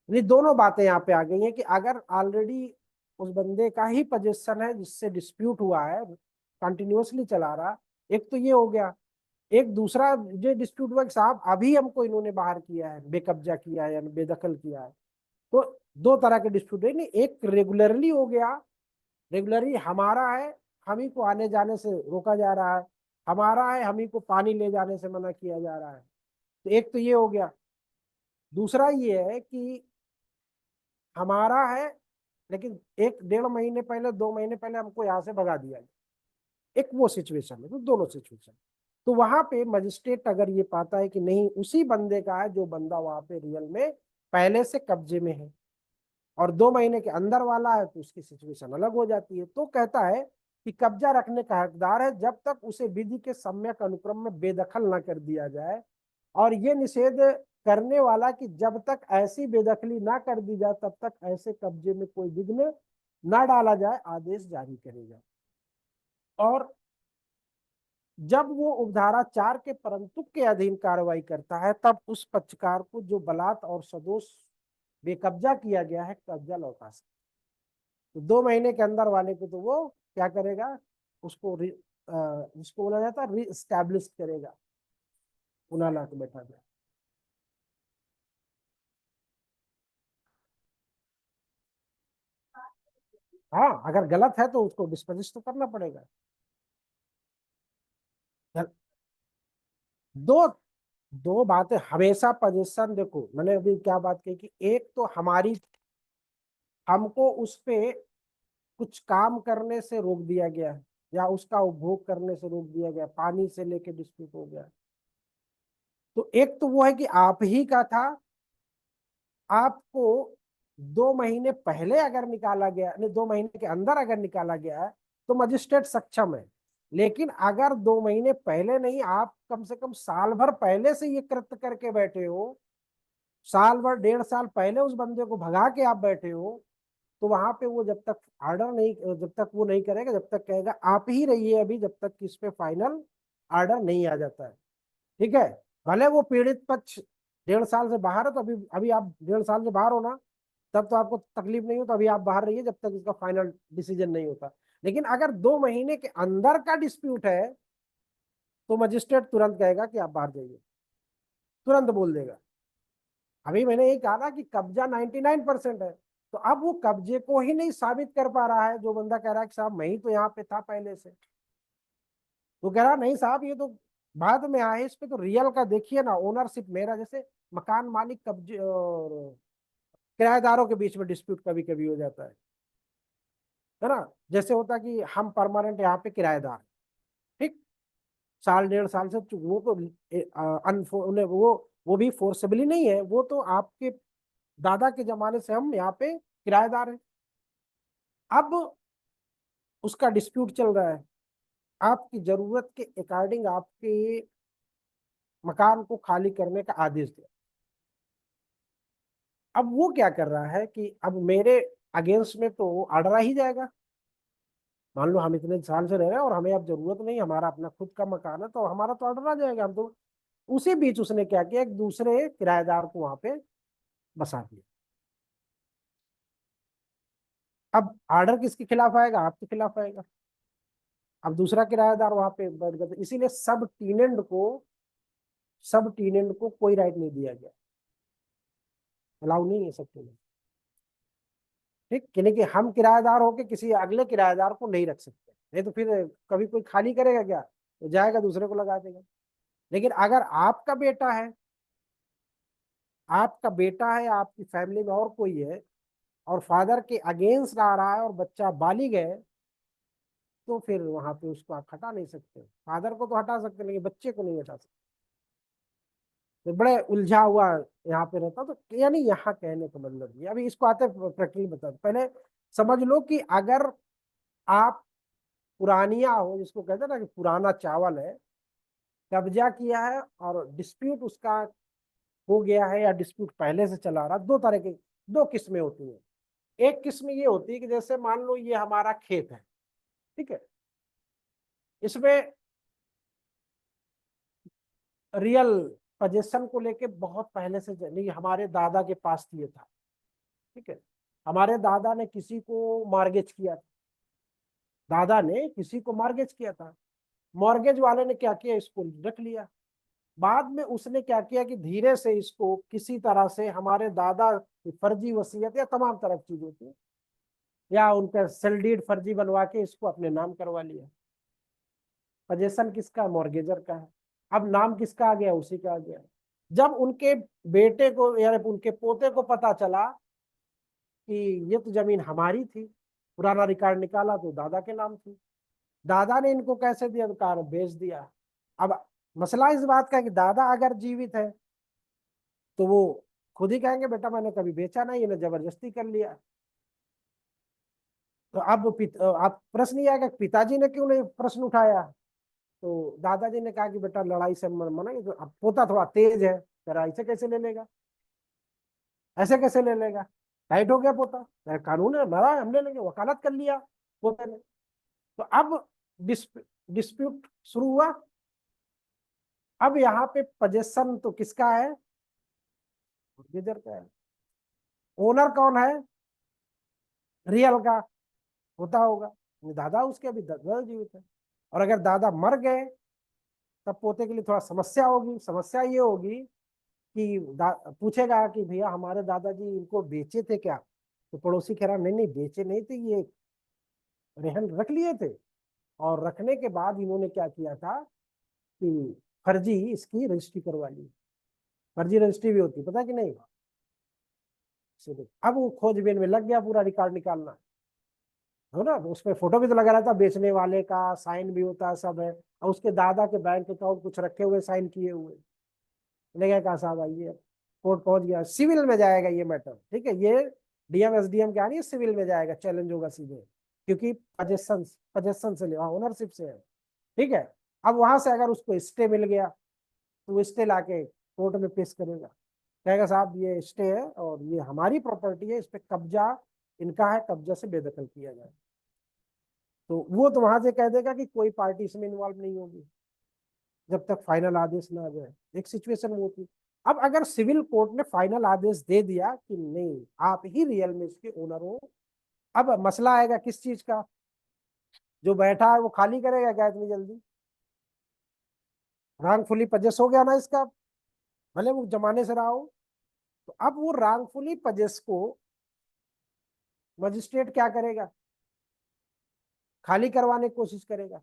ये दोनों बातें यहाँ पे आ गई हैं कि अगर ऑलरेडी उस बंदे का ही पोजीशन है जिससे डिस्प्यूट हुआ है, कंटिन्यूअसली चला रहा, एक तो ये हो गया, एक दूसरा जो डिस्प्यूट हुआ कि साहब अभी हमको इन्होंने बाहर किया है, बेकब्जा किया है या बेदखल किया है, तो दो तरह के डिस्प्यूट है। नहीं, एक रेगुलरली हो गया, रेगुलरली हमारा है, हम ही को आने जाने से रोका जा रहा है, हमारा है, हम ही को पानी ले जाने से मना किया जा रहा है, तो एक तो ये हो गया। दूसरा ये है कि हमारा है लेकिन 1-1.5 महीने पहले 2 महीने पहले हमको यहाँ से भगा दिया, एक वो सिचुएशन है, तो दोनों सिचुएशन। तो वहां पे मजिस्ट्रेट अगर ये पाता है कि नहीं उसी बंदे का है जो बंदा वहां पे रियल में पहले से कब्जे में है, और 2 महीने के अंदर वाला है, तो उसकी सिचुएशन अलग हो जाती है। तो कहता है कि कब्जा रखने का हकदार है जब तक उसे विधि के सम्यक अनुक्रम में बेदखल न कर दिया जाए, और ये निषेध करने वाला कि जब तक ऐसी बेदखली ना कर दी जाए तब तक ऐसे कब्जे में कोई विघ्न ना डाला जाए आदेश जारी करेगा। और जब वो उपधारा 4 के परंतु के अधीन कार्रवाई करता है तब उस पक्षकार को जो बलात् और सदोष बेकब्जा किया गया है कब्जा लौटा सकता। तो 2 महीने के अंदर वाले को तो वो क्या करेगा, उसको जिसको बोला जाता है रीस्टैब्लिश करेगा, पुनः ला के बैठा जाए। हाँ, अगर गलत है तो उसको डिस्पोजिश तो करना पड़ेगा। दो दो बातें हमेशा पोजीशन, देखो मैंने अभी क्या बात कही कि एक तो हमारी, हमको उस पे कुछ काम करने से रोक दिया गया है या उसका उपभोग करने से रोक दिया गया, पानी से लेके डिस्प्यूट हो गया। तो एक तो वो है कि आप ही का था, आपको 2 महीने पहले अगर निकाला गया, नहीं 2 महीने के अंदर अगर निकाला गया है तो मजिस्ट्रेट सक्षम है। लेकिन अगर 2 महीने पहले नहीं, आप कम से कम साल भर पहले से ये कृत्य करके बैठे हो, साल भर 1.5 साल पहले उस बंदे को भगा के आप बैठे हो, तो वहां पे वो जब तक ऑर्डर नहीं, जब तक वो नहीं करेगा, जब तक कहेगा आप ही रहिए अभी, जब तक कि इस पे फाइनल ऑर्डर नहीं आ जाता है। ठीक है, भले वो पीड़ित पक्ष 1.5 साल से बाहर है, तो अभी अभी आप 1.5 साल से बाहर हो ना, तब तो आपको तकलीफ नहीं हो, तो अभी आप बाहर रहिए जब तक इसका फाइनल डिसीजन नहीं होता। लेकिन अगर 2 महीने के अंदर का डिस्प्यूट है तो मजिस्ट्रेट तुरंत कहेगा कि आप बाहर जाइए, तुरंत बोल देगा। अभी मैंने यही कहा ना कि कब्जा 99% है, तो अब वो कब्जे को ही नहीं साबित कर पा रहा है, जो बंदा कह रहा है कि साहब मैं ही तो यहाँ पे था पहले से। वो कह रहा नहीं साहब, ये तो बाद में आए, इस पे तो रियल का देखिए ना, ओनरशिप मेरा। जैसे मकान मालिक कब्जे और किराएदारों के बीच में डिस्प्यूट कभी कभी हो जाता है ना। जैसे होता कि हम परमानेंट यहाँ पे किराएदार, ठीक, साल 1.5 साल से वो तो वो भी फोर्सेबली नहीं है, वो तो आपके दादा के जमाने से हम यहाँ पे किराएदार हैं। अब उसका डिस्प्यूट चल रहा है, आपकी जरूरत के अकॉर्डिंग आपके मकान को खाली करने का आदेश दिया। अब वो क्या कर रहा है कि अब मेरे अगेंस्ट में तो ऑर्डर आ ही जाएगा। मान लो हम इतने साल से रह रहे हैं और हमें अब जरूरत नहीं, हमारा अपना खुद का मकान है, तो हमारा तो ऑर्डर आ जाएगा, हम तो। उसी बीच उसने क्या किया, एक दूसरे किराएदार को वहां पे बसा दिया। अब ऑर्डर किसके खिलाफ आएगा, आपके खिलाफ आएगा। अब दूसरा किराएदार वहां पे बैठ गया, तो इसीलिए सब टीनेंट को कोई राइट नहीं दिया गया, अलाउ नहीं है सब टीनेंट। ठीक, कि हम किराएदार होके किसी अगले किराएदार को नहीं रख सकते, नहीं तो फिर कभी कोई खाली करेगा क्या, तो जाएगा दूसरे को लगा देगा। लेकिन अगर आपका बेटा है, आपकी फैमिली में और कोई है, और फादर के अगेंस्ट आ रहा है और बच्चा बालिग है, तो फिर वहां पे उसको आप हटा नहीं सकते। फादर को तो हटा सकते, लेकिन बच्चे को नहीं हटा सकते। तो बड़े उलझा हुआ यहाँ पे रहता, तो यानी यहाँ कहने का मतलब ये। अभी इसको आते प्रक्रिया बता, पहले समझ लो कि अगर आप पुरानिया हो, जिसको कहते हैं ना कि पुराना चावल है, कब्जा किया है और डिस्प्यूट उसका हो गया है, या डिस्प्यूट पहले से चला रहा, दो तरह की, दो किस्में होती हैं। एक किस्म ये होती है कि जैसे मान लो ये हमारा खेत है, ठीक है, इसमें रियल पोजेशन को लेके बहुत पहले से नहीं, हमारे दादा के पास ये था, ठीक है, हमारे दादा ने किसी को मॉर्गेज किया था, दादा ने किसी को मॉर्गेज किया था, मॉर्गेज वाले ने क्या किया, इसको रख लिया। बाद में उसने क्या किया कि धीरे से इसको किसी तरह से हमारे दादा की फर्जी वसीयत या तमाम तरह की चीजों की, या उनका सेल डीड फर्जी बनवा के इसको अपने नाम करवा लिया। पोजेशन किसका, मॉर्गेजर का है। अब नाम किसका आ गया, उसी का आ गया। जब उनके बेटे को या उनके पोते को पता चला कि ये तो जमीन हमारी थी, पुराना रिकॉर्ड निकाला तो दादा के नाम थी, दादा ने इनको कैसे दिया, कार बेच दिया। अब मसला इस बात का है कि दादा अगर जीवित है तो वो खुद ही कहेंगे बेटा मैंने कभी बेचा नहीं, इन्हें जबरदस्ती कर लिया। तो अब प्रश्न ये आएगा पिताजी ने क्यों नहीं प्रश्न उठाया। तो दादाजी ने कहा कि बेटा लड़ाई से मना, तो अब पोता थोड़ा तेज है, जरा ऐसे कैसे ले लेगा, ऐसे कैसे ले लेगा, टाइट हो गया पोता, कानून है लड़ा, हम ले लेंगे, वकालत कर लिया पोते ने। तो अब डिस्प्यूट शुरू हुआ। अब यहाँ पे पोजेशन तो किसका है, मॉर्गेजर का है। ओनर कौन है, रियल का होता होगा, दादा उसके अभी दादा जीवित है। और अगर दादा मर गए तब पोते के लिए थोड़ा समस्या होगी। समस्या ये होगी कि पूछेगा कि भैया हमारे दादाजी इनको बेचे थे क्या, तो पड़ोसी कह रहा नहीं नहीं बेचे नहीं थे, ये रेहन रख लिए थे, और रखने के बाद इन्होंने क्या किया था कि फर्जी इसकी रजिस्ट्री करवा ली। फर्जी रजिस्ट्री भी होती, पता कि नहीं? अब वो खोजबीन में लग गया पूरा रिकॉर्ड निकालना, हो ना। तो उसमें फोटो भी तो लगा रहता, बेचने वाले का साइन भी होता है, सब है, और उसके दादा के बैंक अकाउंट कुछ रखे हुए, साइन किए हुए। ले गया कहा साहब आइए, कोर्ट पहुंच गया, सिविल में जाएगा ये मैटर, ठीक है। ये डीएम एसडीएम क्या नहीं, सिविल में जाएगा, चैलेंज होगा सीधे, क्योंकि पजेशन पजेशन से ओनरशिप से है, ठीक है। अब वहां से अगर उसको स्टे मिल गया तो वो स्टे लाके कोर्ट में पेश करेगा, कहेगा साहब ये स्टे है और ये हमारी प्रॉपर्टी है, इस पे कब्जा इनका है, कब्जा से बेदखल किया जाए। तो वो तो वहां से कह देगा कि कोई पार्टी इसमें इन्वॉल्व नहीं होगी जब तक फाइनल आदेश ना आ जाए। एक सिचुएशन वो थी। अब अगर सिविल कोर्ट ने फाइनल आदेश दे दिया कि नहीं आप ही रियल में इसके ओनर हो, अब मसला आएगा किस चीज का? जो बैठा है वो खाली करेगा क्या इतनी जल्दी? रांगफुली पजेस हो गया ना इसका, भले वो जमाने से रहा हो। तो अब वो रांगफुली पजेस को मजिस्ट्रेट क्या करेगा? खाली करवाने की कोशिश करेगा।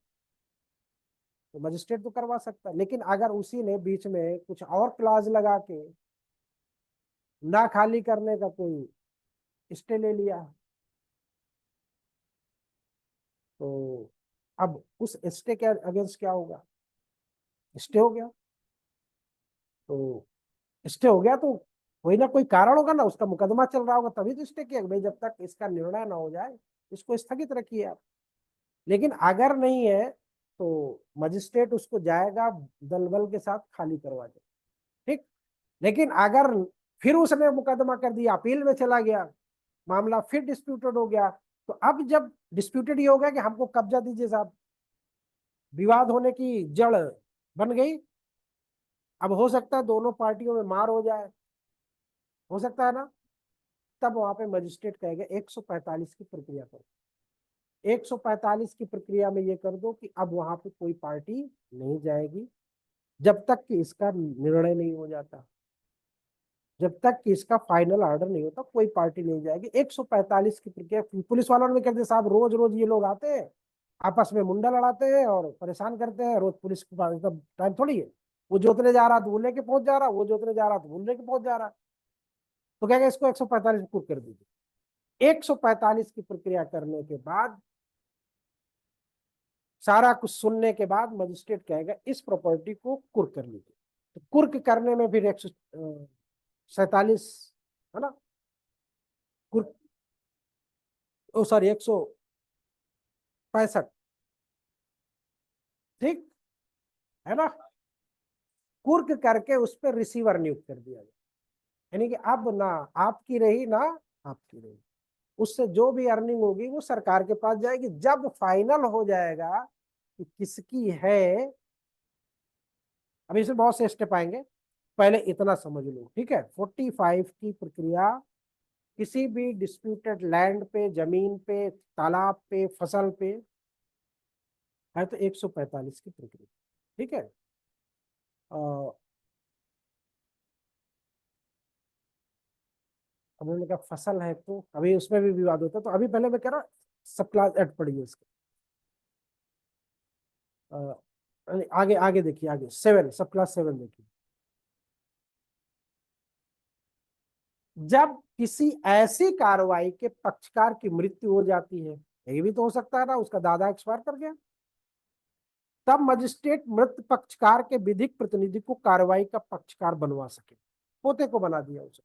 तो मजिस्ट्रेट तो करवा सकता है, लेकिन अगर उसी ने बीच में कुछ और क्लाज लगा के ना खाली करने का कोई स्टे ले लिया, तो अब उस स्टे के अगेंस्ट क्या होगा? स्टे हो गया। तो स्टे हो गया तो कोई ना कोई कारण होगा ना, उसका मुकदमा चल रहा होगा, तभी तो स्टे किया भाई, जब तक इसका निर्णय ना हो जाए इसको स्थगित रखिए आप। लेकिन अगर नहीं है तो मजिस्ट्रेट उसको जाएगा दल बल के साथ खाली करवा दे, ठीक। लेकिन अगर फिर उसने मुकदमा कर दिया, अपील में चला गया, मामला फिर डिस्प्यूटेड हो गया, तो अब जब डिस्प्यूटेड ये हो गया कि हमको कब्जा दीजिए साहब, विवाद होने की जड़ बन गई। अब हो सकता है दोनों पार्टियों में मार हो जाए, हो सकता है ना। तब वहां पे मजिस्ट्रेट कहेगा 145 की प्रक्रिया करो। 145 की प्रक्रिया में ये कर दो कि अब वहां पे कोई पार्टी नहीं जाएगी जब तक कि इसका निर्णय नहीं हो जाता, जब तक कि इसका फाइनल ऑर्डर नहीं होता कोई पार्टी नहीं जाएगी। 145 की प्रक्रिया पुलिस वालों ने कहते साहब रोज रोज ये लोग आते हैं, आपस में मुंडा लड़ाते हैं और परेशान करते हैं, रोज पुलिस के पास टाइम थोड़ी है। वो जोतने जा रहा तो वो लेके पहुंच जा रहा, वो जोतने जा रहा तो वो लेके पहुंच जा रहा। तो कहेगा इसको 145 कुर्क कर दीजिए। 145 की प्रक्रिया करने के बाद, सारा कुछ सुनने के बाद मजिस्ट्रेट कहेगा इस प्रॉपर्टी को कुर्क कर लीजिए। तो कुर्क करने में फिर 147, है ना, कुर्क, ओ सॉरी 165, ठीक है ना। कुर्क करके उस पर रिसीवर नियुक्त कर दिया गया, यानी कि अब ना आपकी रही ना आपकी रही, उससे जो भी अर्निंग होगी वो सरकार के पास जाएगी। जब फाइनल हो जाएगा कि किसकी है, अब इसमें बहुत से स्टेप आएंगे, पहले इतना समझ लो, ठीक है। 45 की प्रक्रिया किसी भी डिस्प्यूटेड लैंड पे, जमीन पे, तालाब पे, फसल पे है तो 145 की प्रक्रिया, ठीक है। अब उन्होंने कहा फसल है तो अभी उसमें भी विवाद होता है, तो अभी पहले मैं कह रहा सब क्लास एड पढ़िए इसका। आगे आगे देखिए, आगे 7, सब क्लास 7 देखिए। जब किसी ऐसी कार्रवाई के पक्षकार की मृत्यु हो जाती है, ये भी तो हो सकता है ना, उसका दादा एक्सपायर कर गया, तब मजिस्ट्रेट मृत पक्षकार के विधिक प्रतिनिधि को कार्रवाई का पक्षकार बनवा सके, पोते को बना दिया उसे,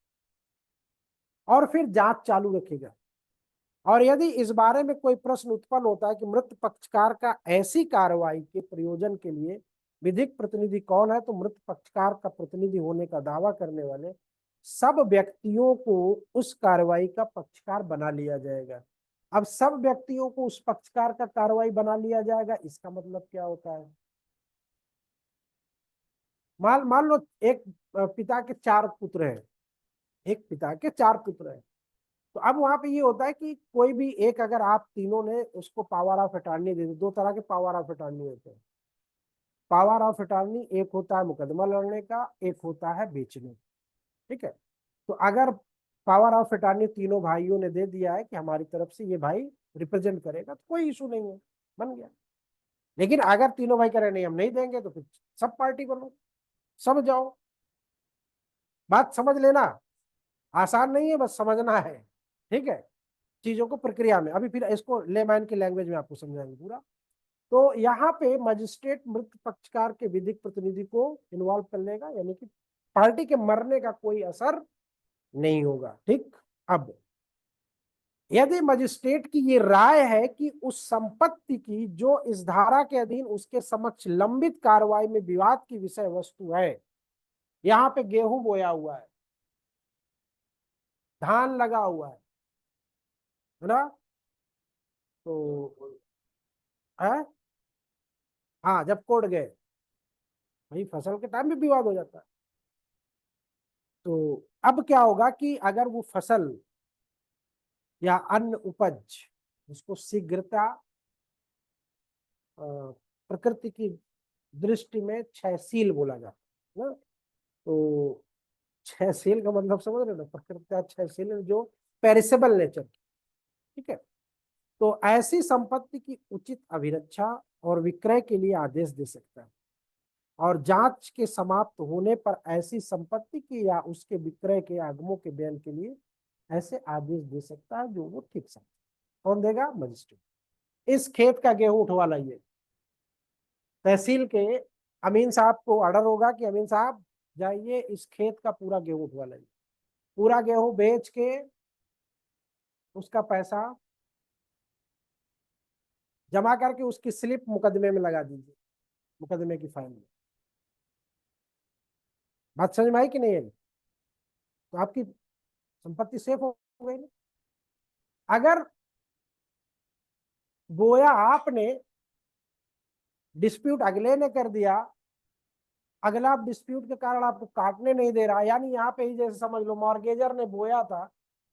और फिर जांच चालू रखेगा। और यदि इस बारे में कोई प्रश्न उत्पन्न होता है कि मृत पक्षकार का ऐसी कार्रवाई के प्रयोजन के लिए विधिक प्रतिनिधि कौन है, तो मृत पक्षकार का प्रतिनिधि होने का दावा करने वाले सब व्यक्तियों को उस कार्रवाई का पक्षकार बना लिया जाएगा। अब सब व्यक्तियों को उस पक्षकार का कार्रवाई बना लिया जाएगा, इसका मतलब क्या होता है? मान मान लो एक पिता के 4 पुत्र हैं, एक पिता के 4 पुत्र हैं। तो अब वहां पे ये होता है कि कोई भी एक, अगर आप तीनों ने उसको पावर ऑफ अटॉर्नी दे दी, 2 तरह के पावर ऑफ अटॉर्नी होते हैं। पावर ऑफ अटॉर्नी एक होता है मुकदमा लड़ने का, एक होता है बेचने, ठीक है। तो अगर पावर ऑफ अटॉर्नी तीनों भाइयों ने दे दिया है कि हमारी तरफ से ये भाई रिप्रेजेंट करेगा तो कोई इशू नहीं है, बन गया। लेकिन अगर तीनों भाई कह नहीं हम नहीं देंगे तो फिर सब पार्टी बनो, सब जाओ। बात समझ लेना, आसान नहीं है, बस समझना है, ठीक है, चीजों को प्रक्रिया में। अभी फिर इसको लेमैन की लैंग्वेज में आपको समझाएंगे पूरा। तो यहाँ पे मजिस्ट्रेट मृत पक्षकार के विधिक प्रतिनिधि को इन्वॉल्व कर लेगा, यानी कि पार्टी के मरने का कोई असर नहीं होगा। ठीक, अब यदि मजिस्ट्रेट की ये राय है कि उस संपत्ति की जो इस धारा के अधीन उसके समक्ष लंबित कार्रवाई में विवाद की विषय वस्तु है, यहाँ पे गेहूं बोया हुआ है, धान लगा हुआ है ना, तो है, हाँ, जब कोर्ट गए भाई फसल के टाइम में विवाद हो जाता है। तो अब क्या होगा कि अगर वो फसल या अन्य उपज, उसको शीघ्रता प्रकृति की दृष्टि में क्षयशील बोला जाता है ना। तो क्षयशील का मतलब समझ रहे हो ना, प्रकृति क्षयशील जो पेरिसेबल नेचर, ठीक है। तो ऐसी संपत्ति की उचित अभिरक्षा और विक्रय के लिए आदेश दे सकता है, और जांच के समाप्त होने पर ऐसी संपत्ति की या उसके विक्रय के आगमों के बयान के लिए ऐसे आदेश दे सकता है जो वो ठीक समझे। कौन देगा? मजिस्ट्रेट। इस खेत का गेहूं उठवा लाइए, तहसील के अमीन साहब को ऑर्डर होगा कि अमीन साहब जाइए इस खेत का पूरा गेहूं उठवा लाइए, पूरा गेहूं बेच के उसका पैसा जमा करके उसकी स्लिप मुकदमे में लगा दीजिए, मुकदमे की फाइल में। बात समझ में आई कि नहीं है? तो आपकी संपत्ति सेफ हो गई ना। अगर बोया आपने, डिस्प्यूट अगले ने कर दिया, अगला डिस्प्यूट के कारण आपको काटने नहीं दे रहा, यानी यहाँ पे ही जैसे समझ लो मॉर्गेजर ने बोया था,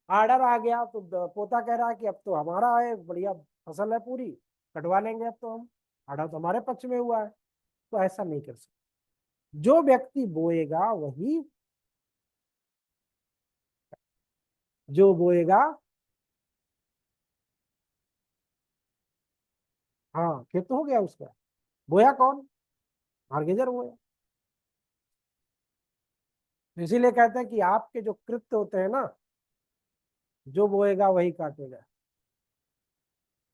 ऑर्डर आ गया तो पोता कह रहा है कि अब तो हमारा है, बढ़िया फसल है पूरी, कटवा लेंगे अब तो हम, ऑर्डर तो हमारे पक्ष में हुआ है। तो ऐसा नहीं कर सकते, जो व्यक्ति बोएगा वही, जो बोएगा, हाँ खेत तो हो गया उसका, बोया कौन? मॉर्गेजर बोया। इसीलिए कहते हैं कि आपके जो कृत्य होते हैं ना, जो बोएगा वही काटेगा,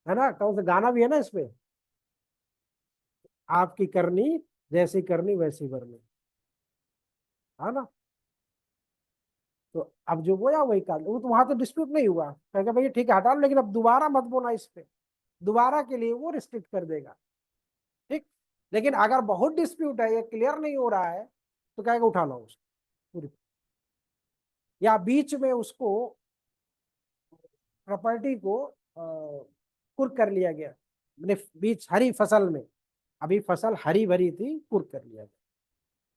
है ना। कौन सा गाना भी है ना इसपे, आपकी करनी जैसी करनी वैसी भरनी, है ना। तो अब जो बोया वही काट, वो तो वहां तो डिस्प्यूट नहीं हुआ, कहेगा भैया ठीक है हटा लो, लेकिन अब दोबारा मत बोना इस पे, दोबारा के लिए वो रिस्ट्रिक्ट कर देगा, ठीक। लेकिन अगर बहुत डिस्प्यूट है, ये क्लियर नहीं हो रहा है, तो कहेगा उठा लो उसको पूरी, या बीच में उसको प्रॉपर्टी को कुर्क कर लिया गया, मैंने बीच हरी फसल में, अभी फसल हरी भरी थी, कुर्क कर लिया गया,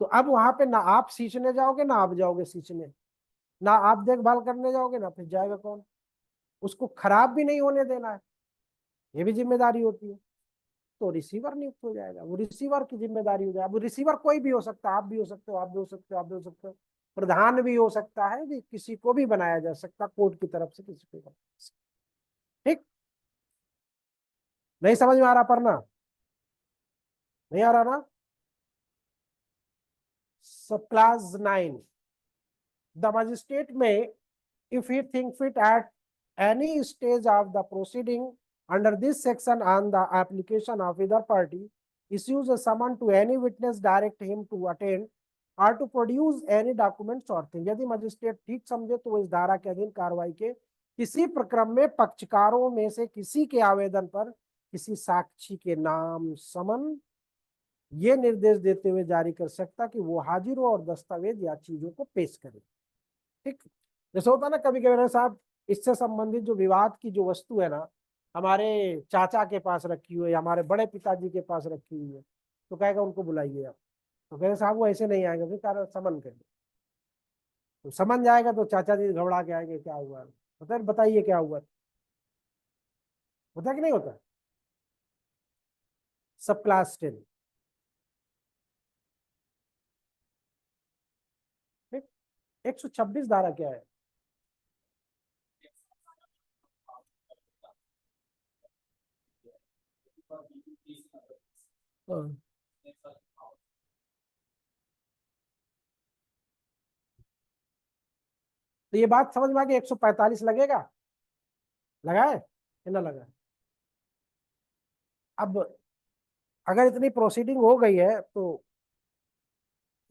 तो अब वहां पे ना आप सींचने जाओगे ना आप जाओगे सींचने, ना आप देखभाल करने जाओगे ना फिर जाएगा कौन, उसको खराब भी नहीं होने देना है, ये भी जिम्मेदारी होती है। तो रिसीवर नियुक्त हो जाएगा, वो रिसीवर की जिम्मेदारी हो जाएगी। वो रिसीवर कोई भी हो सकता है, आप भी हो सकते हो, आप भी हो सकते हो, आप भी हो सकते हो, प्रधान भी हो सकता है, कि किसी को भी बनाया जा सकता कोर्ट की तरफ से, किसी को, ठीक। नहीं समझ में आ रहा पढ़ना? नहीं आ रहा ना? सब क्लास 9, द मजिस्ट्रेट में, if he think fit at any stage of the proceeding under this section on the application of either party, issues a summon to any witness, direct him to attend or to produce any documents or thing। यदि magistrate ठीक समझे तो वो इस धारा के अधीन कार्रवाई के किसी प्रक्रम में पक्षकारों में से किसी के आवेदन पर किसी साक्षी के नाम समन ये निर्देश देते हुए जारी कर सकता कि वो हाजिर हो और दस्तावेज या चीजों को पेश करे, ठीक। जैसे होता है ना कभी कभी साहब, इससे संबंधित जो विवाद की जो वस्तु है ना, हमारे चाचा के पास रखी हुई है, हमारे बड़े पिताजी के पास रखी हुई है, तो कहेगा उनको बुलाइए आप, तो कहेगा साहब वो ऐसे नहीं आएंगे, फिर कारण समन करें, तो समन जाएगा तो चाचा जी घबरा के आएंगे, क्या हुआ, बताइए क्या हुआ, होता कि नहीं होता? सब क्लास 10, ठीक। 126 धारा क्या है? हाँ। तो ये बात समझ में आ गई, 145 लगेगा, लगाए कि ना लगा। अब अगर इतनी प्रोसीडिंग हो गई है तो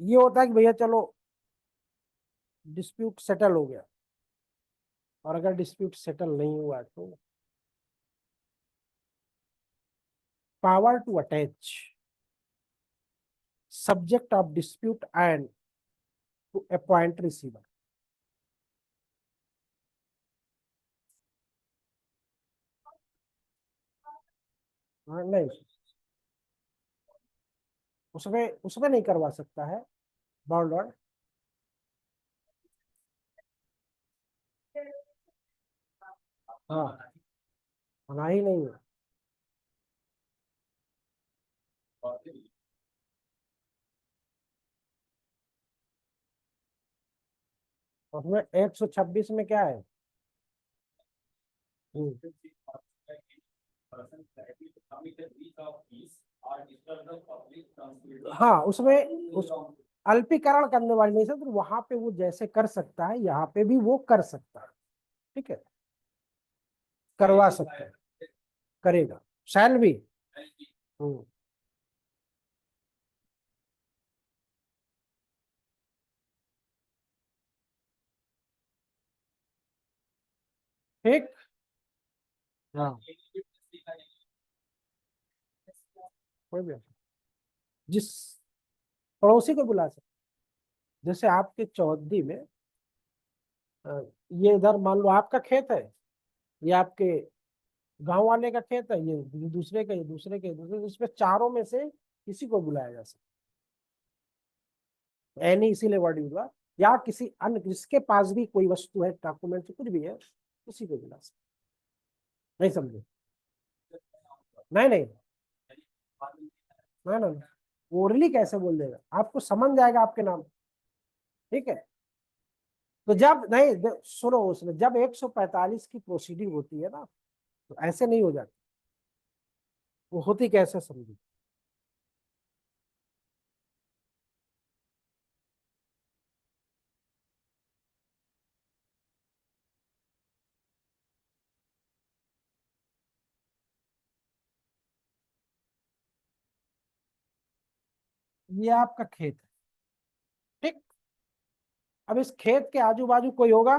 ये होता है कि भैया चलो डिस्प्यूट सेटल हो गया, और अगर डिस्प्यूट सेटल नहीं हुआ तो power to attach subject of dispute and to appoint receiver. नहीं, उसमें उसमें नहीं करवा सकता है बॉन्ड और। हाँ, होना ही नहीं है। उसमें 126 में क्या है? हम्म। हाँ, उसमें उस अल्पीकरण करने वाली नहीं, तो वहां पे वो जैसे कर सकता है यहाँ पे भी वो कर सकता है। ठीक है, करवा सकता है, करेगा, शैल भी। हम्म। ठीक। हाँ, कोई भी जिस पड़ोसी को बुला सकते। जैसे आपके चौहद्दी में अ, ये इधर मान लो आपका खेत है, ये आपके गांव वाले का खेत है, ये दूसरे का, ये दूसरे के, दूसरे, इसमें चारों में से किसी को बुलाया जा सकता है। एनी इसीलिए वर्ड यूज हुआ, या किसी अन्य जिसके पास भी कोई वस्तु है, डॉक्यूमेंट कुछ भी है, किसी को बुला सकते। नहीं समझे? नहीं नहीं, ना ना, ओरली कैसे बोल देगा, आपको समझ जाएगा आपके नाम। ठीक है, तो जब नहीं सुनो, उसमें जब 145 की प्रोसीडिंग होती है ना, तो ऐसे नहीं हो जाती। वो होती कैसे समझी? ये आपका खेत है, ठीक। अब इस खेत के आजू बाजू कोई होगा,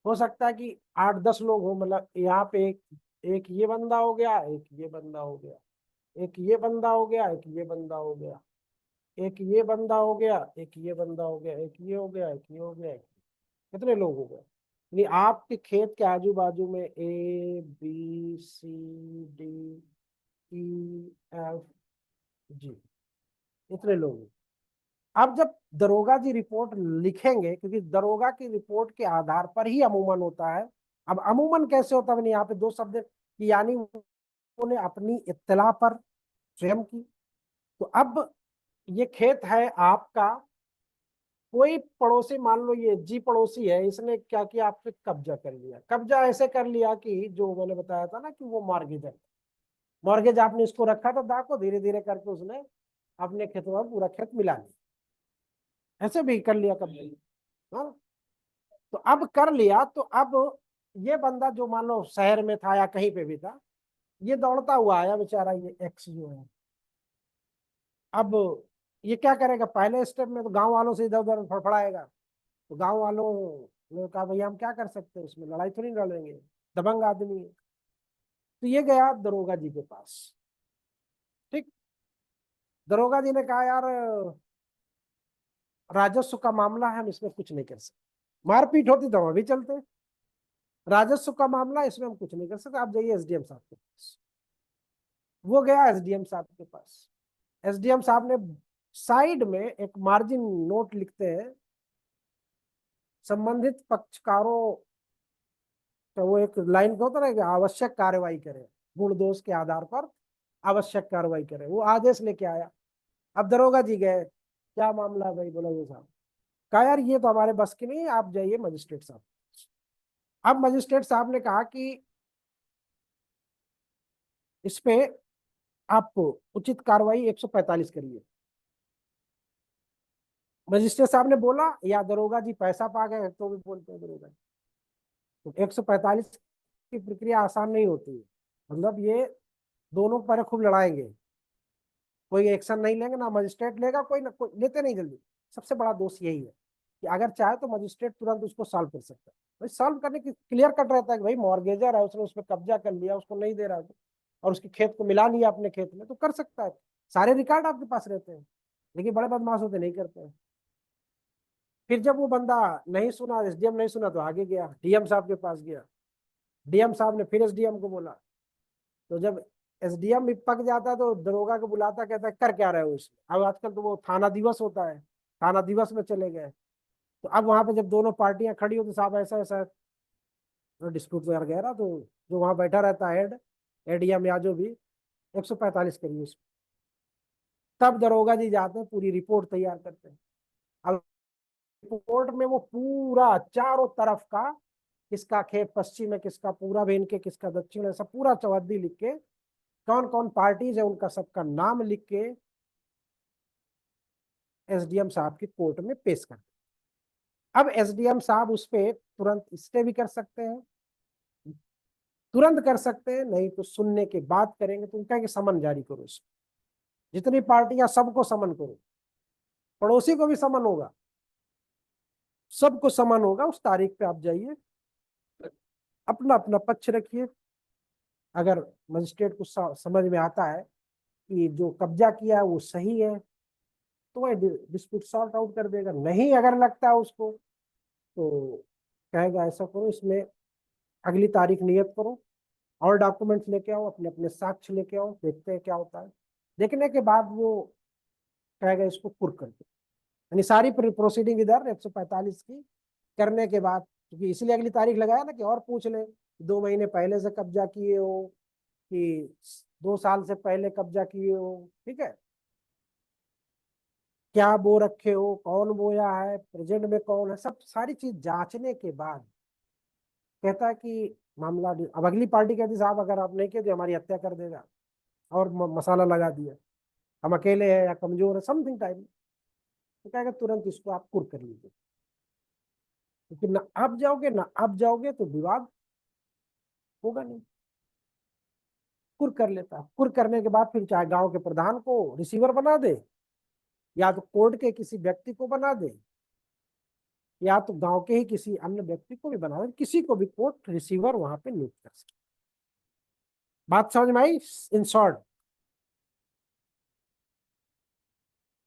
हो सकता है कि 8-10 लोग हो, मतलब यहाँ पे एक एक ये बंदा हो गया, एक ये बंदा हो गया, एक ये बंदा हो गया, एक ये बंदा हो गया, एक ये बंदा हो गया, एक ये बंदा हो गया, एक ये हो गया, एक ये हो गया, कितने लोग हो गए? यानी आपके खेत के आजू बाजू में A B C D E F G, इतने लोग हैं। अब जब दरोगा जी रिपोर्ट लिखेंगे, क्योंकि दरोगा की रिपोर्ट के आधार पर ही अमूमन होता है। अब अमूमन कैसे होता है, यहाँ पे दो शब्द कि यानी उन्होंने अपनी इत्तला पर स्वयं की। तो अब ये खेत है आपका, कोई पड़ोसी, मान लो ये जी पड़ोसी है, इसने क्या किया, आप पे कब्जा कर लिया। कब्जा ऐसे कर लिया कि जो मैंने बताया था ना कि वो मॉर्गेज है, मॉर्गेज आपने इसको रखा था दाको, धीरे धीरे करके उसने अपने खेतों में पूरा खेत मिला लिया, ऐसे भी कर लिया कब्जा। हाँ, तो अब कर लिया, तो अब ये बंदा जो मान लो शहर में था या कहीं पे भी था, ये दौड़ता हुआ आया बेचारा, ये एक्स जो है। अब ये क्या करेगा, पहले स्टेप में तो गांव वालों से इधर उधर फड़फड़ाएगा। तो गांव वालों ने कहा भैया हम क्या कर सकते हैं, उसमें लड़ाई तो नहीं लड़ेंगे, दबंग आदमी है। तो ये गया दरोगा जी के पास। ठीक, दरोगा जी ने कहा यार राजस्व का मामला है, हम इसमें कुछ नहीं कर सकते। मारपीट होती तो हम भी चलते, राजस्व का मामला है, इसमें हम कुछ नहीं कर सकते, आप जाइए एसडीएम साहब के पास। वो गया एसडीएम साहब के पास। एसडीएम साहब ने साइड में एक मार्जिन नोट लिखते हैं, संबंधित पक्षकारों का वो एक लाइन को होता है कि आवश्यक कार्रवाई करें, गुण दोष के आधार पर आवश्यक कार्रवाई करें, वो आदेश लेके आया। अब दरोगा जी गए, क्या मामला है भाई, बोला ये साहब। कहा यार ये तो हमारे बस की नहीं है, आप जाइए मजिस्ट्रेट साहब। अब मजिस्ट्रेट साहब ने कहा कि इस पे आप उचित कार्रवाई 145 करिए। मजिस्ट्रेट साहब ने बोला या दरोगा जी पैसा पा गए तो भी बोलते हैं दरोगा जी। तो 145 की प्रक्रिया आसान नहीं होती है, मतलब ये दोनों पर खूब लड़ाएंगे, कोई एक्शन नहीं लेंगे, ना मजिस्ट्रेट लेगा, कोई ना कोई लेते नहीं जल्दी। सबसे बड़ा दोष यही है कि अगर चाहे तो मजिस्ट्रेट तुरंत उसको सॉल्व कर सकता है। भाई सॉल्व करने की क्लियर कट रहता है कि भाई मॉर्गेजर है, उसने उस पर कब्जा कर लिया, उसको नहीं दे रहा है और उसके खेत को मिला लिया अपने खेत में, तो कर सकता है। सारे रिकॉर्ड आपके पास रहते हैं। लेकिन बड़े बदमाश होते नहीं करते हैं। फिर जब वो बंदा नहीं सुना, एसडीएम नहीं सुना, तो आगे गया डीएम साहब के पास गया। डीएम साहब ने फिर एसडीएम को बोला। तो जब एसडीएम भी पक जाता तो दरोगा को बुलाता, कहता है कर क्या रहे हो इसमें। अब आजकल तो वो थाना दिवस होता है, थाना दिवस में चले गए। तो अब वहां पे जब दोनों पार्टियां खड़ी हो तो साहब ऐसा ऐसा डिस्प्यूट वगैरह गया ना, तो जो वहां बैठा रहता है हेड, एडीएम या जो भी, 145 करिए उसको। तब दरोगा जी जाते हैं, पूरी रिपोर्ट तैयार करते हैं। अब रिपोर्ट में वो पूरा चारों तरफ का, किसका खेत पश्चिम है, किसका पूरा बेन के, किसका दक्षिण है, सब पूरा चौहद्दी लिख के, कौन कौन पार्टीज है उनका सबका नाम लिख के एसडीएम साहब की कोर्ट में पेश करते हैं। अब एसडीएम साहब उस पर तुरंत स्टे भी कर सकते हैं, तुरंत कर सकते हैं, नहीं तो सुनने के बाद करेंगे तो उनका समन जारी करो इसमें, जितनी पार्टियां सबको समन करो, पड़ोसी को भी समन होगा, सबको समन होगा। उस तारीख पे आप जाइए, अपना अपना पक्ष रखिए। अगर मजिस्ट्रेट को समझ में आता है कि जो कब्जा किया है वो सही है, तो वह डिस्प्यूट सॉर्ट आउट कर देगा। नहीं अगर लगता है उसको, तो कहेगा ऐसा करो, इसमें अगली तारीख नियत करो और डॉक्यूमेंट्स लेके आओ, अपने अपने साक्ष्य लेके आओ, देखते हैं क्या होता है। देखने के बाद वो कहेगा इसको कुर्क कर दो। यानी सारी प्रोसीडिंग इधर 145 की करने के बाद, क्योंकि इसलिए अगली तारीख लगाया ना कि और पूछ ले, 2 महीने पहले से कब्जा किए हो कि 2 साल से पहले कब्जा किए हो, ठीक है, क्या बो रखे हो, कौन बोया है, प्रेजेंट में कौन है, सब सारी चीज जांचने के बाद कहता है कि मामला। अब अगली पार्टी कहती साहब अगर आप नहीं किए तो हमारी हत्या कर देगा, और मसाला लगा दिया, हम अकेले हैं या कमजोर है, समथिंग टाइप। तो कहेगा तुरंत इसको आप कुर्क कर लीजिए, क्योंकि ना आप जाओगे ना आप जाओगे तो विवाद होगा नहीं। कुर्क कर लेता, कुर्क करने के बाद फिर चाहे गांव के प्रधान को रिसीवर बना दे, या तो कोर्ट के किसी व्यक्ति को बना दे, या तो गांव के ही किसी अन्य व्यक्ति को भी बना दे, किसी को भी कोर्ट रिसीवर वहां पे नियुक्त कर सकते। बात समझ में आई इन शॉर्ट।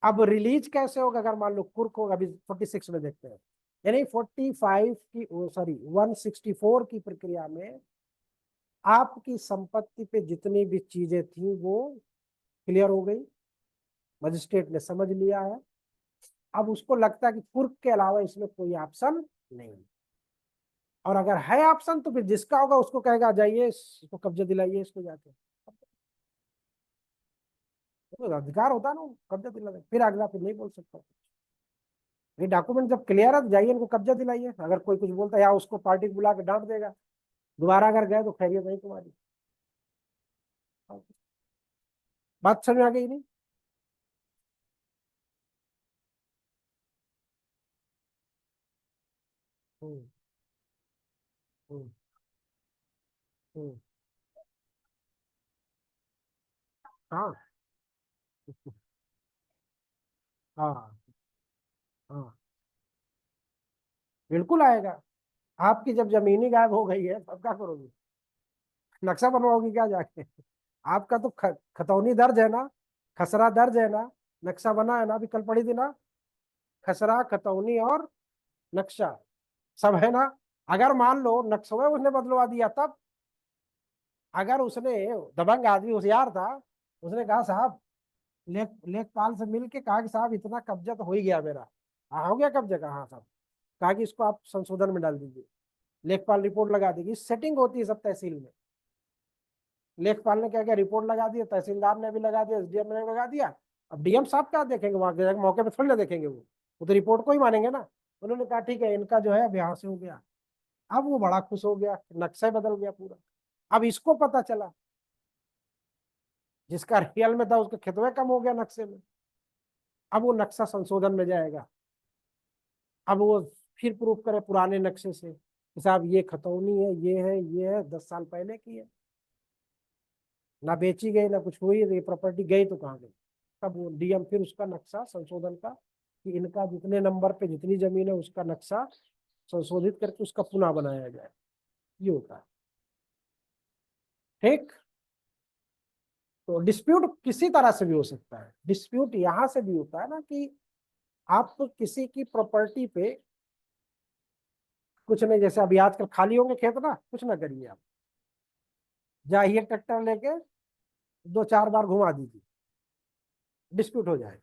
अब रिलीज कैसे होगा, अगर मान लो कुर्क होगा, अभी 46 में देखते हैं, यानी 45 की, सॉरी 164 की प्रक्रिया में आपकी संपत्ति पे जितनी भी चीजें थी वो क्लियर हो गई, मजिस्ट्रेट ने समझ लिया है। अब उसको लगता है कि कुर्क के अलावा इसमें कोई ऑप्शन नहीं, और अगर है ऑप्शन तो फिर जिसका होगा उसको कहेगा जाइए इसको कब्जा दिलाइए इसको जाके, तो अधिकार होता है ना कब्जा दिलाने, फिर अगला फिर नहीं बोल सकता। ये डॉक्यूमेंट जब क्लियर है तो जाइए इनको कब्जा दिलाइए। अगर कोई कुछ बोलता है या उसको पार्टी को बुला के डांट देगा, दोबारा अगर गए तो खैरियत नहीं तुम्हारी। बात समझ में आ गई नहीं? हम्म, हम्म, हम्म, हाँ, हाँ, हाँ, बिल्कुल आएगा। आपकी जब जमीनी गायब हो गई है तब क्या करोगे, नक्शा बनवाओगे क्या जाके? आपका तो खतौनी दर्ज है ना, खसरा दर्ज है ना, नक्शा बना है ना, अभी कल पढ़ी थी ना, खसरा खतौनी और नक्शा सब है ना। अगर मान लो नक्शा उसने बदलवा दिया तब, अगर उसने, दबंग आदमी होशियार था, उसने कहा साहब, लेखपाल से मिल के कहा कि साहब इतना कब्जा तो हो ही गया मेरा। हाँ हो गया कब्जा का, हाँ साहब, कहा कि इसको आप संशोधन में डाल दीजिए। लेखपाल रिपोर्ट लगा देगी, सेटिंग होती है सब तहसील में। लेखपाल ने क्या क्या रिपोर्ट लगा दी, तहसीलदार ने भी लगा दिया, एसडीएम ने लगा दिया। अब डीएम साहब क्या देखेंगे वहां के मौके पे, थोड़ी ना देखेंगे वो तो रिपोर्ट को ही मानेंगे ना। उन्होंने कहा ठीक है इनका जो है अब यहाँ से हो गया। अब वो बड़ा खुश हो गया, नक्शा बदल गया पूरा। अब इसको पता चला जिसका रियल में था उसका खितवे कम हो गया नक्शे में। अब वो नक्शा संशोधन में जाएगा, अब वो फिर प्रूफ करे पुराने नक्शे से कि साहब ये खतौनी है, ये है 10 साल पहले की है, ना बेची गई ना कुछ हुई, ये प्रॉपर्टी गई तो कहाँ गई। तब वो डीएम फिर उसका नक्शा संशोधन का, कि इनका जितने नंबर पे जितनी जमीन है उसका नक्शा संशोधित करके उसका पुनः बनाया जाए, ये होता है। ठीक। तो डिस्प्यूट किसी तरह से भी हो सकता है। डिस्प्यूट यहां से भी होता है ना कि आप किसी की प्रॉपर्टी पे कुछ नहीं, जैसे अभी आजकल खाली होंगे खेत ना, कुछ ना करिए आप, जाइए ट्रैक्टर लेके 2-4 बार घुमा दीजिए, डिस्प्यूट हो जाए।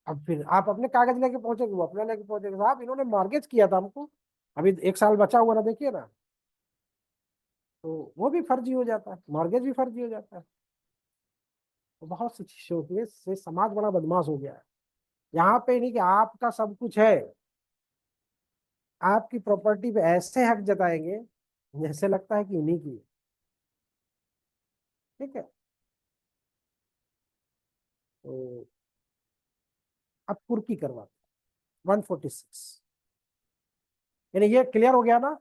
अब फिर आप अपने कागज लेके पहुंचेंगे, वो अपना लेके पहुंचेंगे, साहब इन्होंने मॉर्गेज किया था हमको, अभी 1 साल बचा हुआ ना, देखिए ना। तो वो भी फर्जी हो जाता है, मॉर्गेज भी फर्जी हो जाता है। तो बहुत सी चीजें होती है, इससे समाज बड़ा बदमाश हो गया है। यहाँ पे नहीं कि आपका सब कुछ है, आपकी प्रॉपर्टी पे ऐसे हक जताएंगे जैसे लगता है कि इन्हीं की है। ठीक है। तो अब कुर्की करवाते 146, यानी ये क्लियर हो गया ना।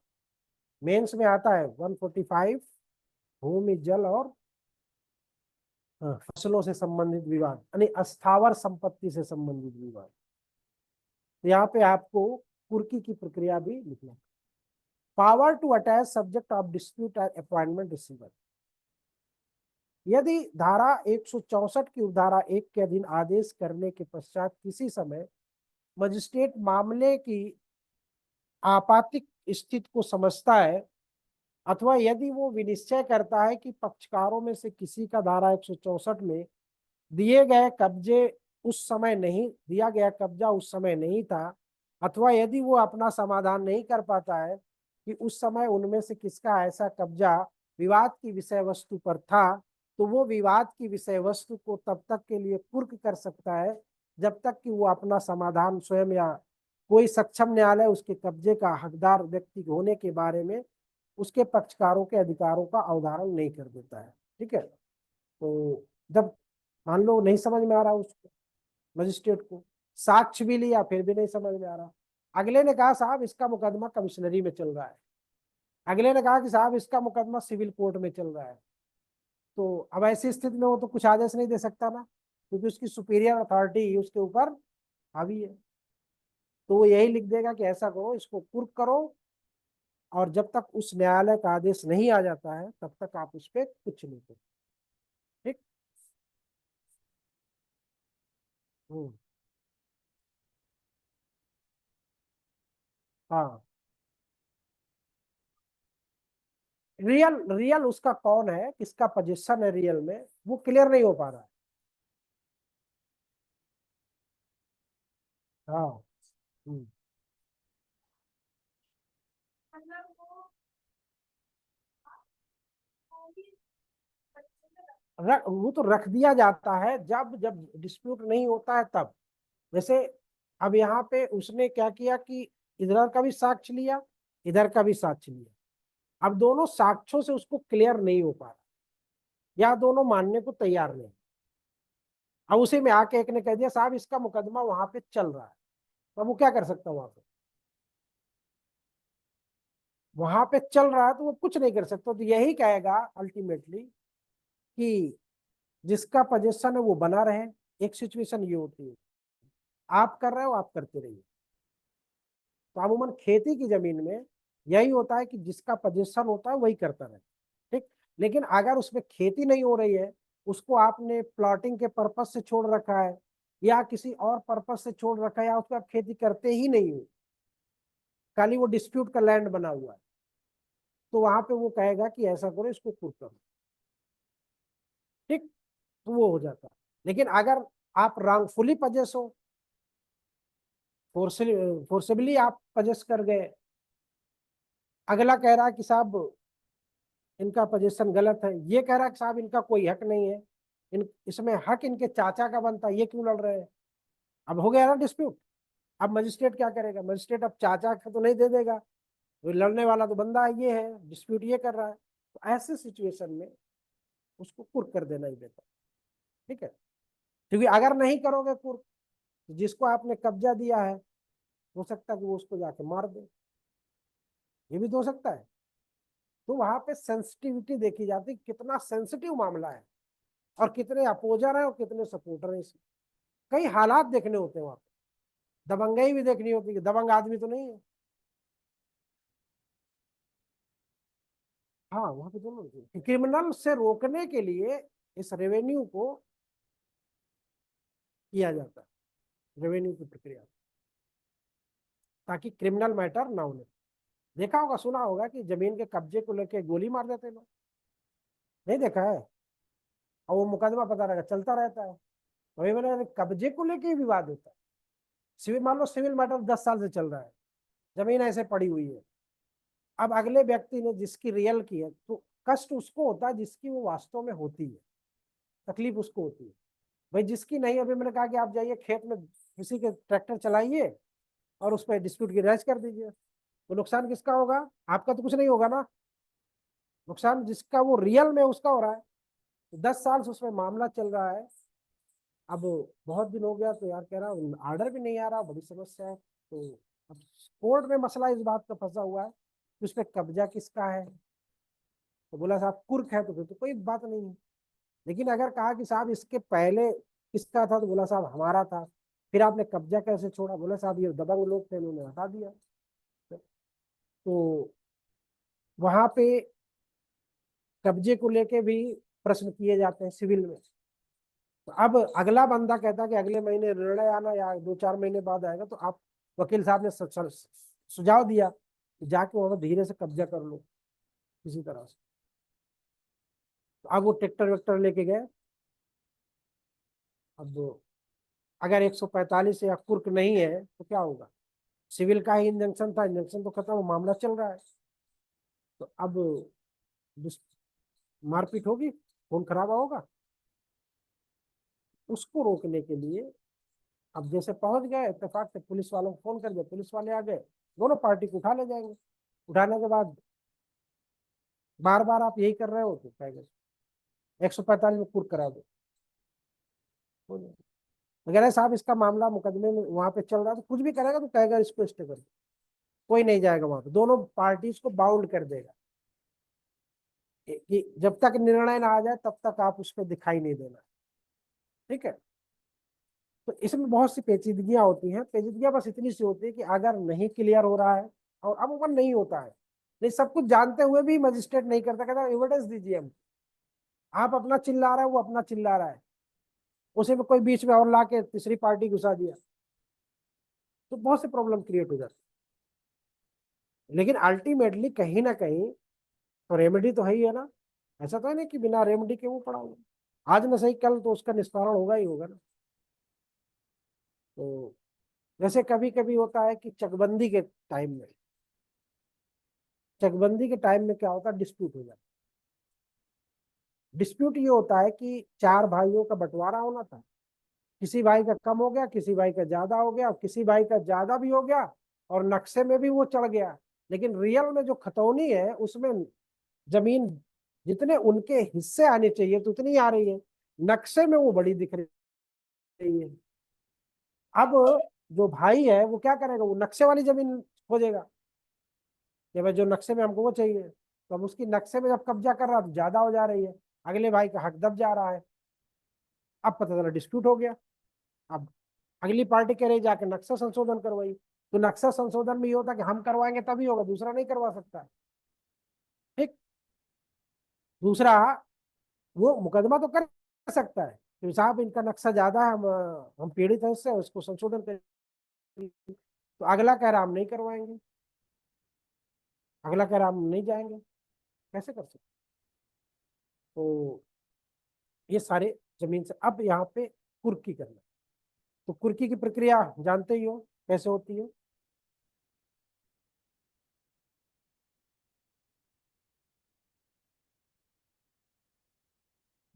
मेंस में आता है 145, भूमि जल और फसलों से संबंधित विवाद, यानी अस्थावर संपत्ति से संबंधित विवाद। तो यहाँ पे आपको कुर्की की प्रक्रिया भी लिखना। Power to attach subject of dispute appointment receiver. यदि धारा 164 की उपधारा 1 के अधीन आदेश करने के पश्चात किसी समय मजिस्ट्रेट मामले की आपातिक स्थिति को समझता है, अथवा यदि वो विनिश्चय करता है कि पक्षकारों में से किसी का धारा 164 में दिए गए कब्जे उस समय नहीं दिया गया कब्जा उस समय नहीं था, अथवा यदि वो अपना समाधान नहीं कर पाता है कि उस समय उनमें से किसका ऐसा कब्जा विवाद की विषय वस्तु पर था, तो वो विवाद की विषय वस्तु को तब तक के लिए कुर्क कर सकता है जब तक कि वो अपना समाधान स्वयं या कोई सक्षम न्यायालय उसके कब्जे का हकदार व्यक्ति होने के बारे में उसके पक्षकारों के अधिकारों का अवधारण नहीं कर देता है। ठीक है। तो जब मान लो नहीं समझ में आ रहा उसको, मजिस्ट्रेट को साक्ष्य भी लिया फिर भी नहीं समझ में आ रहा, अगले ने कहा साहब इसका मुकदमा कमिश्नरी में चल रहा है, अगले ने कहा कि साहब इसका मुकदमा सिविल कोर्ट में चल रहा है, तो अब ऐसी स्थिति में वो तो कुछ आदेश नहीं दे सकता ना, क्योंकि उसकी सुपीरियर अथॉरिटी उसके ऊपर हावी है। तो वो यही लिख देगा कि ऐसा करो, इसको कुर्क करो, और जब तक उस न्यायालय का आदेश नहीं आ जाता है तब तक आप उस पर कुछ नहीं करो। ठीक। हम्म। हाँ। रियल रियल उसका कौन है, किसका पोजीशन है रियल में, वो क्लियर नहीं हो पा रहा है। हाँ। हम्म। वो तो रख दिया जाता है जब जब डिस्प्यूट नहीं होता है तब। जैसे अब यहाँ पे उसने क्या किया कि इधर का भी साक्ष्य लिया, इधर का भी साक्ष्य लिया, अब दोनों साक्ष्यों से उसको क्लियर नहीं हो पा रहा, या दोनों मानने को तैयार नहीं। अब उसी में आके एक ने कह दिया साहब इसका मुकदमा वहां पे चल रहा है, तो अब वो क्या कर सकता है वहां पे, वहां पे चल रहा है तो वो कुछ नहीं कर सकता। तो यही कहेगा अल्टीमेटली कि जिसका पोजीशन है वो बना रहे। एक सिचुएशन ये होती है, आप कर रहे हो आप करते रहिए। तो अमूमन खेती की जमीन में यही होता है कि जिसका पोजीशन होता है वही करता रहे। ठीक। लेकिन अगर उसमें खेती नहीं हो रही है, उसको आपने प्लॉटिंग के पर्पज से छोड़ रखा है या किसी और पर्पज से छोड़ रखा है, या उसको आप खेती करते ही नहीं हो, खाली वो डिस्प्यूट का लैंड बना हुआ है, तो वहां पे वो कहेगा कि ऐसा करो इसको कुर्क करो। ठीक। तो वो हो जाता है। लेकिन अगर आप रॉन्गफुली पजेस हो, फोर्सबली आप पजेस कर गए, अगला कह रहा है कि साहब इनका पोजीशन गलत है, ये कह रहा है कि साहब इनका कोई हक नहीं है, इन इसमें हक इनके चाचा का बनता है, ये क्यों लड़ रहे हैं। अब हो गया ना डिस्प्यूट। अब मजिस्ट्रेट क्या करेगा, मजिस्ट्रेट अब चाचा का तो नहीं दे देगा, तो लड़ने वाला तो बंदा ये है, डिस्प्यूट ये कर रहा है। तो ऐसे सिचुएशन में उसको कुर्क कर देना ही बेहतर। ठीक है, क्योंकि अगर नहीं करोगे कुर्क, जिसको आपने कब्जा दिया है हो सकता है कि वो उसको जाके मार दे, ये भी तो हो सकता है। तो वहां पे सेंसिटिविटी देखी जाती है, कितना सेंसिटिव मामला है और कितने अपोजर है और कितने सपोर्टर है इसमें। कई हालात देखने होते हैं वहां पे, दबंगई भी देखनी होती है कि दबंग आदमी तो नहीं है। हाँ, वहां पे दोनों क्रिमिनल से रोकने के लिए इस रेवेन्यू को किया जाता है, रेवेन्यू की प्रक्रिया, ताकि क्रिमिनल मैटर ना होने। देखा होगा, सुना होगा कि जमीन के कब्जे को लेके गोली मार देते लोग, नहीं देखा है? और वो मुकदमा पता रहेगा चलता रहता है। वही मैंने, कब्जे को लेके ही विवाद होता है। सिविल, मान लो सिविल मैटर 10 साल से चल रहा है, जमीन ऐसे पड़ी हुई है। अब अगले व्यक्ति ने जिसकी रियल की है, तो कष्ट उसको होता है जिसकी वो वास्तव में होती है, तकलीफ उसको होती है। भाई जिसकी नहीं, अभी मैंने कहा कि आप जाइए खेत में किसी के ट्रैक्टर चलाइए और उस पर डिस्प्यूट की राइज कर दीजिए, तो नुकसान किसका होगा? आपका तो कुछ नहीं होगा ना, नुकसान जिसका वो रियल में उसका हो रहा है। तो 10 साल से उसमें मामला चल रहा है। अब बहुत दिन हो गया, तो यार कह रहा ऑर्डर भी नहीं आ रहा, बड़ी समस्या है। तो अब कोर्ट में मसला इस बात का फंसा हुआ है कि उस पर कब्जा किसका है। तो बोला साहब कुर्क है, तो फिर तो कोई बात नहीं है। लेकिन अगर कहा कि साहब इसके पहले किसका था, तो बोला साहब हमारा था। फिर आपने कब्जा कैसे छोड़ा? बोला साहब ये दबंग लोग थे, उन्होंने हटा दिया। तो वहां पे कब्जे को लेके भी प्रश्न किए जाते हैं सिविल में। तो अब अगला बंदा कहता है कि अगले महीने निर्णय आना या 2-4 महीने बाद आएगा, तो आप वकील साहब ने सुझाव दिया कि जाके वहां धीरे से कब्जा कर लो किसी तरह से। तो अब वो ट्रैक्टर वेक्टर लेके गए। अब अगर 145 या कुर्क नहीं है तो क्या होगा? सिविल का ही इंजंक्शन था, इंजंक्शन तो खत्म, मामला चल रहा है। तो अब मारपीट होगी, खून खराबा होगा। उसको रोकने के लिए अब जैसे पहुंच गए, इत्तेफाक से पुलिस वालों को फोन कर दिया, पुलिस वाले आ गए, दोनों पार्टी को उठा ले जाएंगे। उठाने के बाद बार बार आप यही कर रहे हो तो कहेंगे 145 में कुर्क करा दो। अगर साहब इसका मामला मुकदमे में वहां पे चल रहा है, तो कुछ भी करेगा तो कहेगा इसको स्टे कर दो। कोई नहीं जाएगा वहां पे, दोनों पार्टीज को बाउंड कर देगा कि जब तक निर्णय ना आ जाए तब तक आप उस पर दिखाई नहीं देना। ठीक है, तो इसमें बहुत सी पेचीदगियां होती हैं। पेचीदगियां बस इतनी सी होती है कि अगर नहीं क्लियर हो रहा है, और अमूमन नहीं होता है, नहीं सब कुछ जानते हुए भी मजिस्ट्रेट नहीं करता, कहता एविडेंस दीजिए हम। आप अपना चिल्ला रहा है, वो अपना चिल्ला रहा है, उसी में कोई बीच में और ला के तीसरी पार्टी घुसा दिया, तो बहुत से प्रॉब्लम क्रिएट हो जाती है। लेकिन अल्टीमेटली कहीं ना कहीं तो रेमेडी तो है ही है ना। ऐसा तो है नहीं कि बिना रेमेडी के वो पड़ा होगा, आज न सही कल तो उसका निस्तारण होगा ही होगा ना। तो जैसे कभी कभी होता है कि चकबंदी के टाइम में क्या होता है, डिस्प्यूट हो जाता है। डिस्प्यूट ये होता है कि 4 भाइयों का बंटवारा होना था, किसी भाई का कम हो गया, किसी भाई का ज्यादा हो गया, किसी भाई का ज्यादा भी हो गया और नक्शे में भी वो चढ़ गया। लेकिन रियल में जो खतौनी है उसमें जमीन जितने उनके हिस्से आने चाहिए तो उतनी आ रही है, नक्शे में वो बड़ी दिख रही है। अब जो भाई है वो क्या करेगा, वो नक्शे वाली जमीन खोजेगा कि भाई जो नक्शे में हमको वो चाहिए। तो अब उसकी नक्शे में जब कब्जा कर रहा तो ज्यादा हो जा रही है, अगले भाई का हक दब जा रहा है। अब पता चला डिस्प्यूट हो गया। अब अगली पार्टी कह रही जाके नक्शा संशोधन करवाई, तो नक्शा संशोधन में ये होता कि हम करवाएंगे तभी होगा, दूसरा नहीं करवा सकता। ठीक, दूसरा वो मुकदमा तो कर सकता है कि साहब इनका नक्शा ज्यादा है, हम पीड़ित हैं इससे, उसको संशोधन कर। तो अगला कह रहा हम नहीं करवाएंगे, अगला कह रहा हम नहीं जाएंगे, कैसे कर सकते? तो ये सारे जमीन से। अब यहाँ पे कुर्की करना, तो कुर्की की प्रक्रिया जानते ही हो कैसे होती है।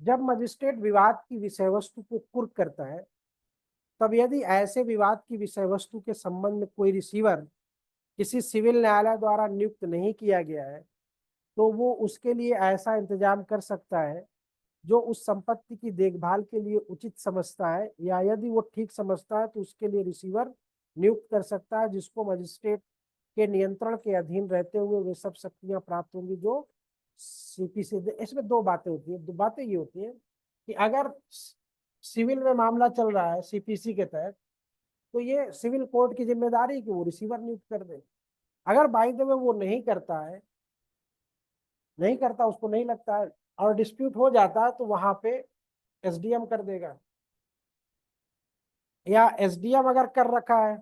जब मजिस्ट्रेट विवाद की विषय वस्तु को कुर्क करता है, तब यदि ऐसे विवाद की विषय वस्तु के संबंध में कोई रिसीवर किसी सिविल न्यायालय द्वारा नियुक्त नहीं किया गया है, तो वो उसके लिए ऐसा इंतजाम कर सकता है जो उस संपत्ति की देखभाल के लिए उचित समझता है, या यदि वो ठीक समझता है तो उसके लिए रिसीवर नियुक्त कर सकता है, जिसको मजिस्ट्रेट के नियंत्रण के अधीन रहते हुए वे सब शक्तियां प्राप्त होंगी जो सीपी से। इसमें दो बातें होती है, दो बातें ये होती है कि अगर सिविल में मामला चल रहा है सीपीसी के तहत, तो ये सिविल कोर्ट की जिम्मेदारी है कि वो रिसीवर नियुक्त कर दे। अगर बाई द वे वो नहीं करता है, नहीं करता, उसको नहीं लगता है और डिस्प्यूट हो जाता है, तो वहां पे एसडीएम कर देगा, या एसडीएम अगर कर रखा है,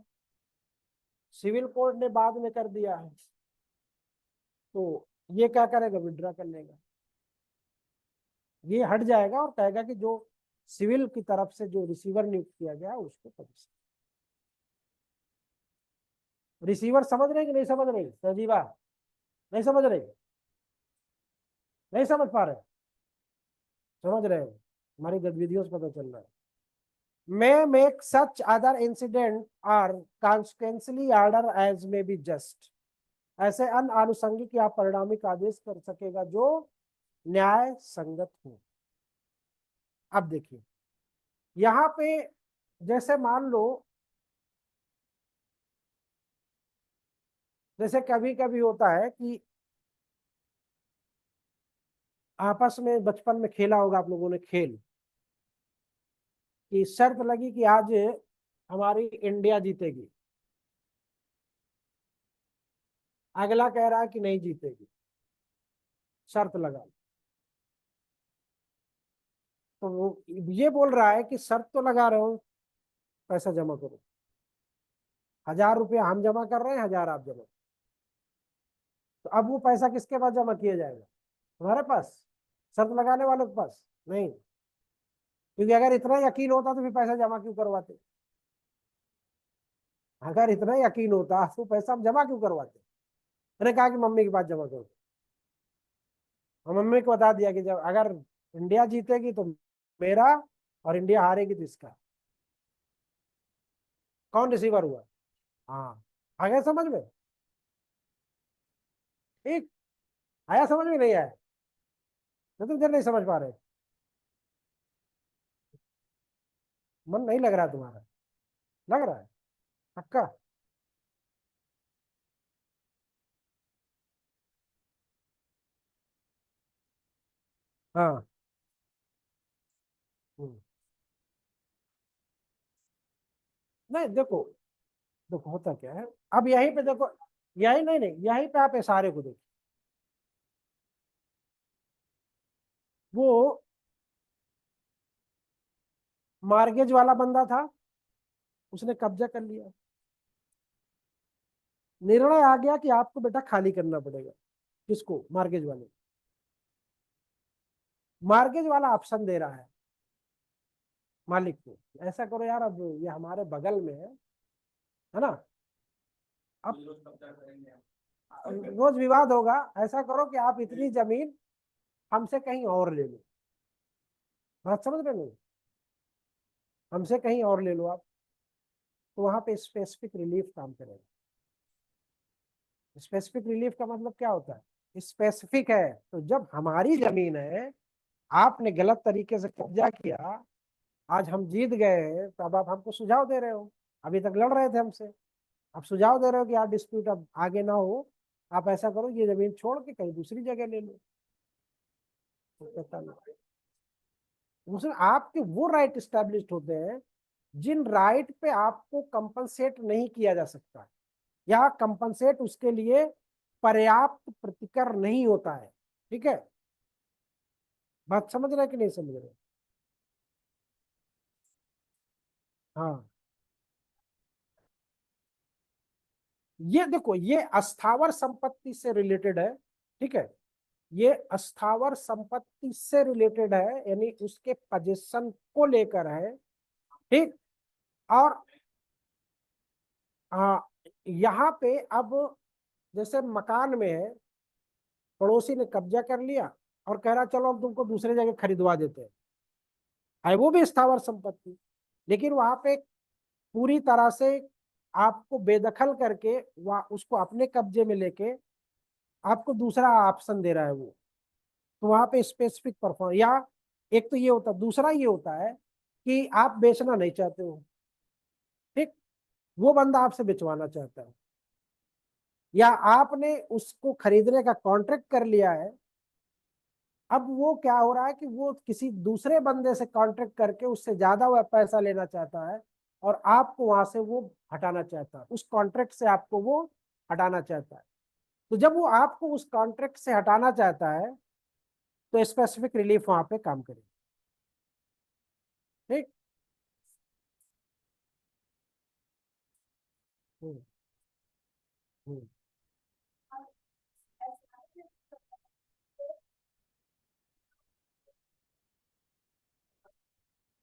सिविल कोर्ट ने बाद में कर दिया है, तो ये क्या करेगा, विड्रॉ कर लेगा। ये हट जाएगा और कहेगा कि जो सिविल की तरफ से जो रिसीवर नियुक्त किया गया उसको पब्लिश। रिसीवर समझ रहे कि नहीं समझ रहे संजीवा? नहीं समझ रहे? नहीं समझ पा रहे? समझ रहे हो? हमारी गतिविधियों से पता चल रहा है। may make such other incident or consequentially order as may be just। ऐसे अन्य आनुषंगिक या परिणामिक आदेश कर सकेगा जो न्याय संगत हो। अब देखिए यहाँ पे, जैसे मान लो, जैसे कभी कभी होता है कि आपस में बचपन में खेला होगा आप लोगों ने खेल, कि शर्त लगी कि आज हमारी इंडिया जीतेगी, अगला कह रहा है कि नहीं जीतेगी, शर्त लगा। तो वो ये बोल रहा है कि शर्त तो लगा रहे हो, पैसा जमा करो, 1000 रुपया हम जमा कर रहे हैं, 1000 आप जमा। तो अब वो पैसा किसके पास जमा किया जाएगा? तुम्हारे पास, शर्त लगाने वालों के पास नहीं। क्योंकि अगर इतना यकीन होता तो फिर पैसा जमा क्यों करवाते? अगर इतना यकीन होता तो पैसा हम जमा क्यों करवाते? मैंने कहा कि मम्मी के पास जमा करो, और मम्मी को बता दिया कि जब अगर इंडिया जीतेगी तो मेरा, और इंडिया हारेगी तो इसका। कौन रिसीवर हुआ? हाँ, आ गया समझ में? ठीक, आया समझ में? नहीं आया तो तुम नहीं समझ पा रहे? मन नहीं लग रहा तुम्हारा? लग रहा है पक्का? हाँ। हम्म। नहीं देखो, देखो होता क्या है, अब यहीं पे देखो, यही नहीं नहीं, यहीं पे आप इशारे को देखो। वो मार्गेज वाला बंदा था, उसने कब्जा कर लिया, निर्णय आ गया कि आपको बेटा खाली करना पड़ेगा। किसको? मार्गेज वाले। मार्गेज वाला ऑप्शन दे रहा है मालिक को, ऐसा करो यार, अब ये हमारे बगल में है ना, अब रोज विवाद होगा, ऐसा करो कि आप इतनी जमीन हमसे कहीं और ले लो। बात समझ रहे नहीं? हमसे कहीं और ले लो आप, तो वहां पे स्पेसिफिक रिलीफ काम करेगा। स्पेसिफिक रिलीफ का मतलब क्या होता है? स्पेसिफिक है, तो जब हमारी जमीन है, आपने गलत तरीके से कब्जा किया, आज हम जीत गए, तो अब आप हमको सुझाव दे रहे हो। अभी तक लड़ रहे थे हमसे, अब सुझाव दे रहे हो कि यार डिस्प्यूट अब आगे ना हो, आप ऐसा करो ये जमीन छोड़ के कहीं दूसरी जगह ले लो। तो कहता नहीं, उसमें आपके वो राइट स्टैब्लिश्ड होते हैं जिन राइट पे आपको कंपनसेट नहीं किया जा सकता, या कंपनसेट उसके लिए पर्याप्त प्रतिकर नहीं होता है। ठीक है? बात समझ रहे कि नहीं समझ रहे? हाँ, ये देखो, ये अस्थावर संपत्ति से रिलेटेड है। ठीक है? ये अस्थावर संपत्ति से रिलेटेड है, यानी उसके पोजीशन को लेकर है। ठीक? और यहाँ पे अब जैसे मकान में है, पड़ोसी ने कब्जा कर लिया और कह रहा चलो हम तुमको दूसरे जगह खरीदवा देते हैं, है वो भी स्थावर संपत्ति, लेकिन वहां पे पूरी तरह से आपको बेदखल करके वह उसको अपने कब्जे में लेके आपको दूसरा ऑप्शन दे रहा है वो, तो वहां पे स्पेसिफिक परफॉर्म, या एक तो ये होता है, दूसरा ये होता है कि आप बेचना नहीं चाहते हो, ठीक, वो बंदा आपसे बेचवाना चाहता है, या आपने उसको खरीदने का कॉन्ट्रैक्ट कर लिया है। अब वो क्या हो रहा है कि वो किसी दूसरे बंदे से कॉन्ट्रैक्ट करके उससे ज्यादा वह पैसा लेना चाहता है, और आपको वहां से वो हटाना चाहता है, उस कॉन्ट्रैक्ट से आपको वो हटाना चाहता है। तो जब वो आपको उस कॉन्ट्रैक्ट से हटाना चाहता है, तो स्पेसिफिक रिलीफ वहां पे काम करेगी, ठीक। हम्म, हम्म।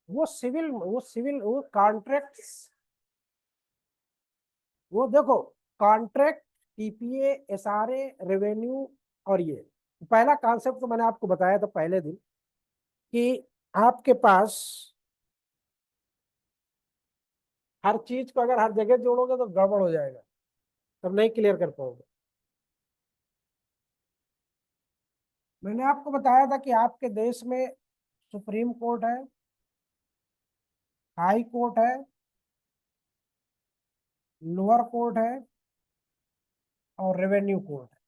वो कॉन्ट्रैक्ट, वो देखो, कॉन्ट्रैक्ट, टीपीए, एसआरए, रेवेन्यू, और ये पहला कॉन्सेप्ट तो मैंने आपको बताया था पहले दिन, कि आपके पास हर चीज को अगर हर जगह जोड़ोगे तो गड़बड़ हो जाएगा, तब नहीं क्लियर कर पाओगे। मैंने आपको बताया था कि आपके देश में सुप्रीम कोर्ट है, हाई कोर्ट है, लोअर कोर्ट है, और रेवेन्यू कोर्ट है।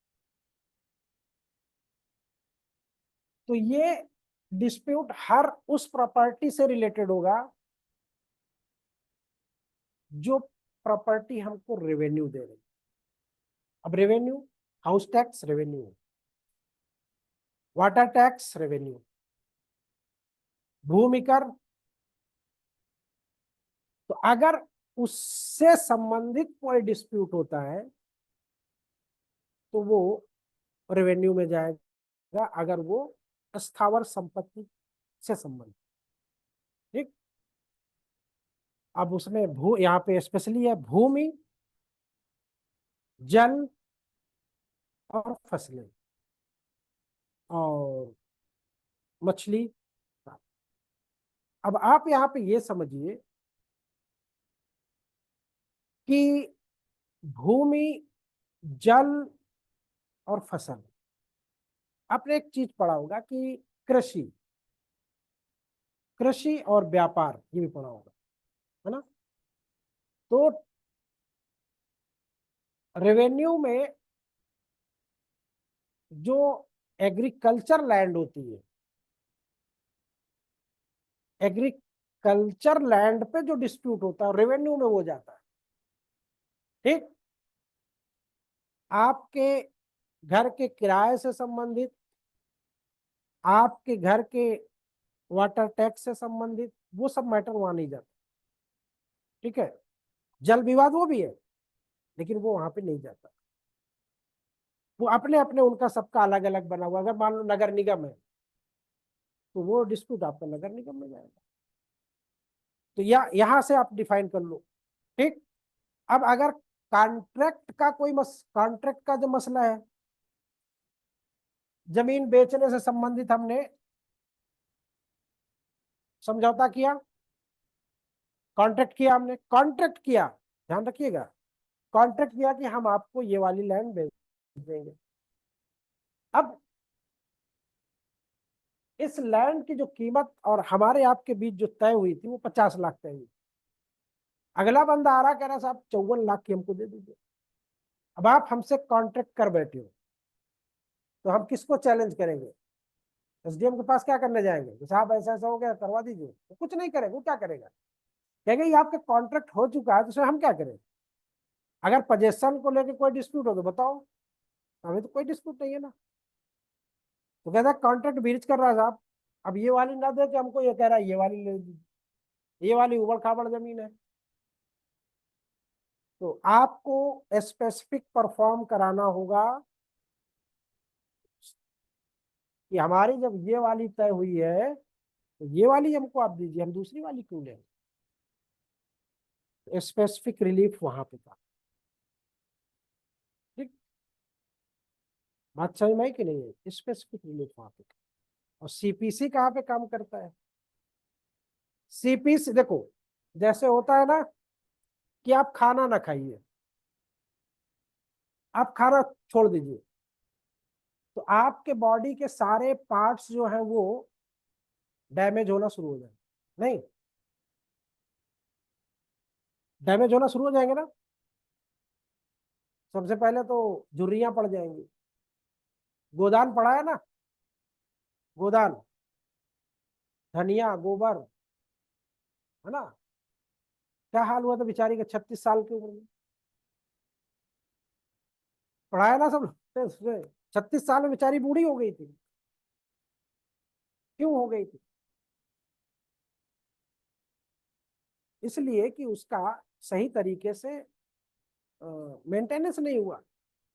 तो ये डिस्प्यूट हर उस प्रॉपर्टी से रिलेटेड होगा जो प्रॉपर्टी हमको रेवेन्यू दे रही। अब revenue, house tax revenue, water tax revenue, भूमि कर। तो अगर उससे संबंधित कोई डिस्प्यूट होता है तो वो रेवेन्यू में जाएगा, अगर वो स्थावर संपत्ति से संबंधित, ठीक। अब उसमें भू यहाँ पे स्पेशली है भूमि, जल, और फसलें, और मछली। अब आप यहाँ पे ये समझिए कि भूमि, जल, और फसल, आपने एक चीज पढ़ा होगा कि कृषि, कृषि और व्यापार, ये भी पढ़ा होगा, है ना। तो रेवेन्यू में जो एग्रीकल्चर लैंड होती है, एग्रीकल्चर लैंड पे जो डिस्प्यूट होता है रेवेन्यू में वो जाता है, ठीक। आपके घर के किराए से संबंधित, आपके घर के वाटर टैक्स से संबंधित, वो सब मैटर वहां नहीं जाता, ठीक है। जल विवाद वो भी है, लेकिन वो वहां पे नहीं जाता। वो अपने अपने उनका सबका अलग अलग बना हुआ, अगर मान लो नगर निगम है तो वो डिस्प्यूट आपका नगर निगम में जाएगा। तो यहां से आप डिफाइन कर लो, ठीक। अब अगर कॉन्ट्रैक्ट का जो मसला है, जमीन बेचने से संबंधित हमने समझौता किया, कॉन्ट्रैक्ट किया, हमने कॉन्ट्रैक्ट किया, ध्यान रखिएगा, कॉन्ट्रैक्ट किया कि हम आपको ये वाली लैंड बेच देंगे। अब इस लैंड की जो कीमत और हमारे आपके बीच जो तय हुई थी वो 50 लाख तय हुई। अगला बंदा आ रहा, कह रहा साहब 54 लाख की हमको दे दीजिए। अब आप हमसे कॉन्ट्रैक्ट कर बैठे हो, तो हम किसको चैलेंज करेंगे? एसडीएम के पास क्या करने जाएंगे कि साहब ऐसा ऐसा हो गया, करवा दीजिए? तो कुछ नहीं करेगा, वो क्या करेगा? कहेगा ये आपके कॉन्ट्रैक्ट हो चुका है, तो उसमें हम क्या करें? अगर पोजेशन को लेकर कोई डिस्प्यूट हो तो बताओ, हमें तो कोई डिस्प्यूट नहीं है ना। तो कहता है कॉन्ट्रैक्ट ब्रीच कर रहा है साहब, अब ये वाली ना दे के हमको ये कह रहा है ये वाली ले लीजिए, ये वाली उबड़ खाबड़ जमीन है। तो आपको स्पेसिफिक परफॉर्म कराना होगा कि हमारी जब ये वाली तय हुई है तो ये वाली हमको आप दीजिए, हम दूसरी वाली क्यों लें? स्पेसिफिक रिलीफ वहां पे था, ठीक। बात समझ में आई कि नहीं है? स्पेसिफिक रिलीफ वहां पे था। और सीपीसी कहाँ पे काम करता है? सीपीसी देखो, जैसे होता है ना कि आप खाना ना खाइए, आप खाना छोड़ दीजिए, तो आपके बॉडी के सारे पार्ट्स जो है वो डैमेज होना शुरू हो जाएगा। नहीं, डैमेज होना शुरू हो जाएंगे ना। सबसे पहले तो झुर्रियां पड़ जाएंगी। गोदान पड़ा है ना, गोदान, धनिया, गोबर, है ना। क्या हाल हुआ था बेचारी का 36 साल की उम्र में। पढ़ाया ना सब। 36 साल में बेचारी बूढ़ी हो गई थी। क्यों हो गई थी? इसलिए कि उसका सही तरीके से मेंटेनेंस नहीं हुआ।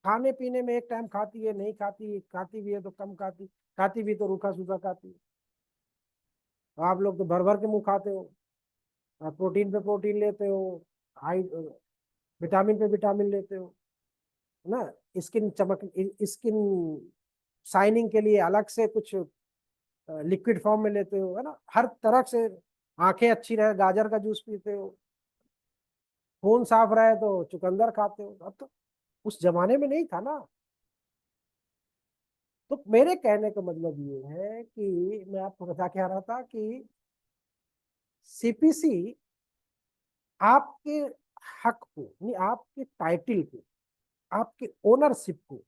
खाने पीने में एक टाइम खाती है, नहीं खाती, खाती भी है तो कम खाती, खाती भी तो रूखा सूखा खाती है। आप लोग तो भर भर के मुंह खाते हो। आप प्रोटीन पे प्रोटीन लेते हो, हाई विटामिन पे विटामिन लेते हो, है ना। स्किन चमक, स्किन शाइनिंग के लिए अलग से कुछ लिक्विड फॉर्म में लेते हो, है ना, हर तरह से। आंखें अच्छी रहे, गाजर का जूस पीते हो। खून साफ रहे तो चुकंदर खाते हो। अब तो उस जमाने में नहीं था ना। तो मेरे कहने का मतलब ये है कि मैं आपको बता के आ रहा था कि सीपीसी आपके हक को, यानी आपके टाइटल को, आपके ओनरशिप को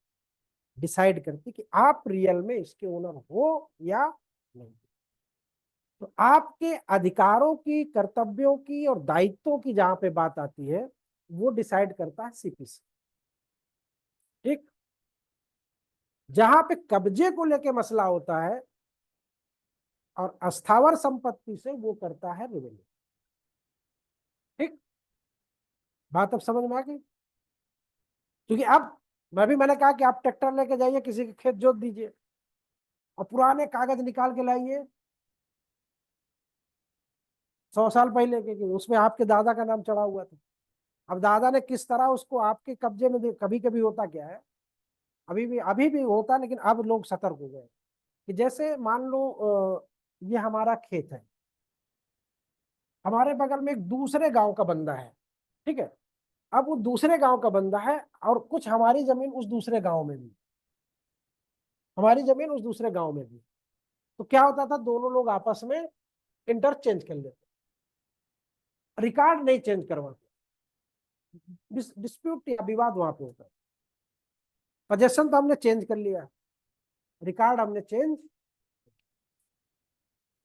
डिसाइड करती कि आप रियल में इसके ओनर हो या नहीं। तो आपके अधिकारों की, कर्तव्यों की और दायित्वों की जहां पे बात आती है, वो डिसाइड करता है सीपीसी। ठीक। जहां पे कब्जे को लेके मसला होता है और अस्थावर संपत्ति से, वो करता है रेवेन्यू। ठीक। बात अब समझ में आ गई। क्योंकि अब मैंने कहा कि आप ट्रैक्टर लेके जाइए, किसी के खेत जोत दीजिए और पुराने कागज निकाल के लाइए 100 साल पहले के, कि उसमें आपके दादा का नाम चढ़ा हुआ था। अब दादा ने किस तरह उसको आपके कब्जे में दे। कभी कभी होता क्या है, अभी भी होता, लेकिन अब लोग सतर्क हो गए। कि जैसे मान लो ये हमारा खेत है, हमारे बगल में एक दूसरे गांव का बंदा है। ठीक है। अब वो दूसरे गांव का बंदा है और कुछ हमारी जमीन उस दूसरे गांव में भी, हमारी जमीन उस दूसरे गांव में भी। तो क्या होता था, दोनों लोग आपस में इंटरचेंज कर लेते, रिकॉर्ड नहीं चेंज करवाते। डिस्प्यूट या विवाद वहां पे होता है। पोजेशन तो हमने चेंज कर लिया, रिकॉर्ड हमने चेंज।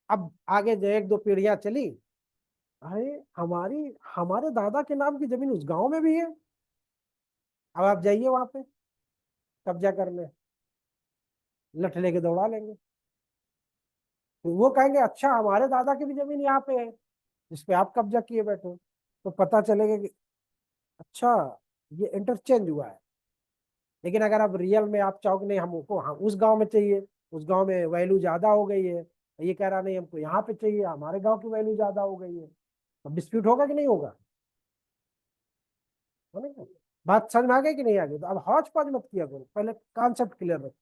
अब आगे जो एक दो पीढ़ियां चली, अरे हमारी हमारे दादा के नाम की जमीन उस गांव में भी है। अब आप जाइए वहां पे कब्जा करने, लठ लेके दौड़ा लेंगे। तो वो कहेंगे अच्छा हमारे दादा की भी जमीन यहाँ पे है, जिसपे आप कब्जा किए बैठे हो। तो पता चलेगा कि अच्छा, ये इंटरचेंज हुआ है। लेकिन अगर आप रियल में आप चाहो कि नहीं हमको, हाँ उस गांव में चाहिए, उस गांव में वैल्यू ज्यादा हो गई है, ये कह रहा नहीं हमको यहाँ पे चाहिए, हमारे गांव की वैल्यू ज्यादा हो गई है, अब डिस्प्यूट होगा कि नहीं होगा? हो नहीं? बात समझ में आ गई कि नहीं आ गई? तो अब हौच पौच मत किया करो, पहले कॉन्सेप्ट क्लियर रखो।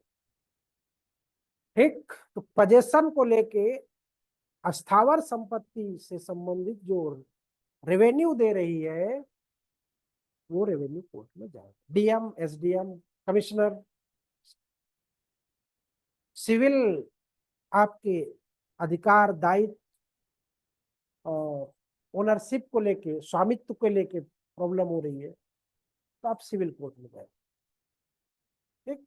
ठीक। तो पोजेशन को लेके अस्थावर संपत्ति से संबंधित जो रेवेन्यू दे रही है, वो रेवेन्यू कोर्ट में जाएगा। DM, SDM, commissioner. सिविल आपके अधिकार, दायित्व और ओनरशिप को लेके, स्वामित्व को लेके प्रॉब्लम हो रही है, तो आप सिविल कोर्ट में जाए। ठीक।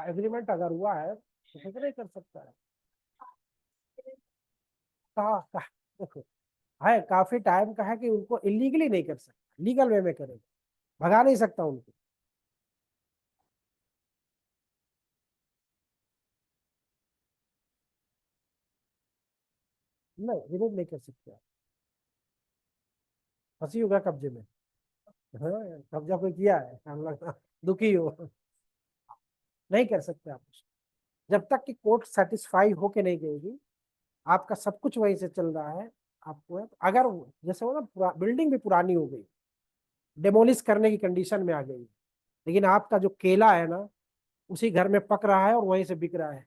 एग्रीमेंट अगर हुआ है तो कुछ नहीं कर सकता है। देखो, है काफी टाइम का है कि उनको इलीगली नहीं कर सकता, लीगल वे में करेगा। भगा नहीं सकता उनको। नहीं, विरोध नहीं कर सकते। फंसी होगा कब्जे में। हाँ, कब्जा कोई किया है, हम लोग दुखी हो। नहीं कर सकते आप उसको। जब तक कि कोर्ट सेटिस्फाई होके नहीं गएगी, आपका सब कुछ वहीं से चल रहा है। आपको है, अगर जैसे वो ना बिल्डिंग भी पुरानी हो गई, डेमोलिश करने की कंडीशन में आ गई, लेकिन आपका जो केला है ना, उसी घर में पक रहा है और वहीं से बिक रहा है।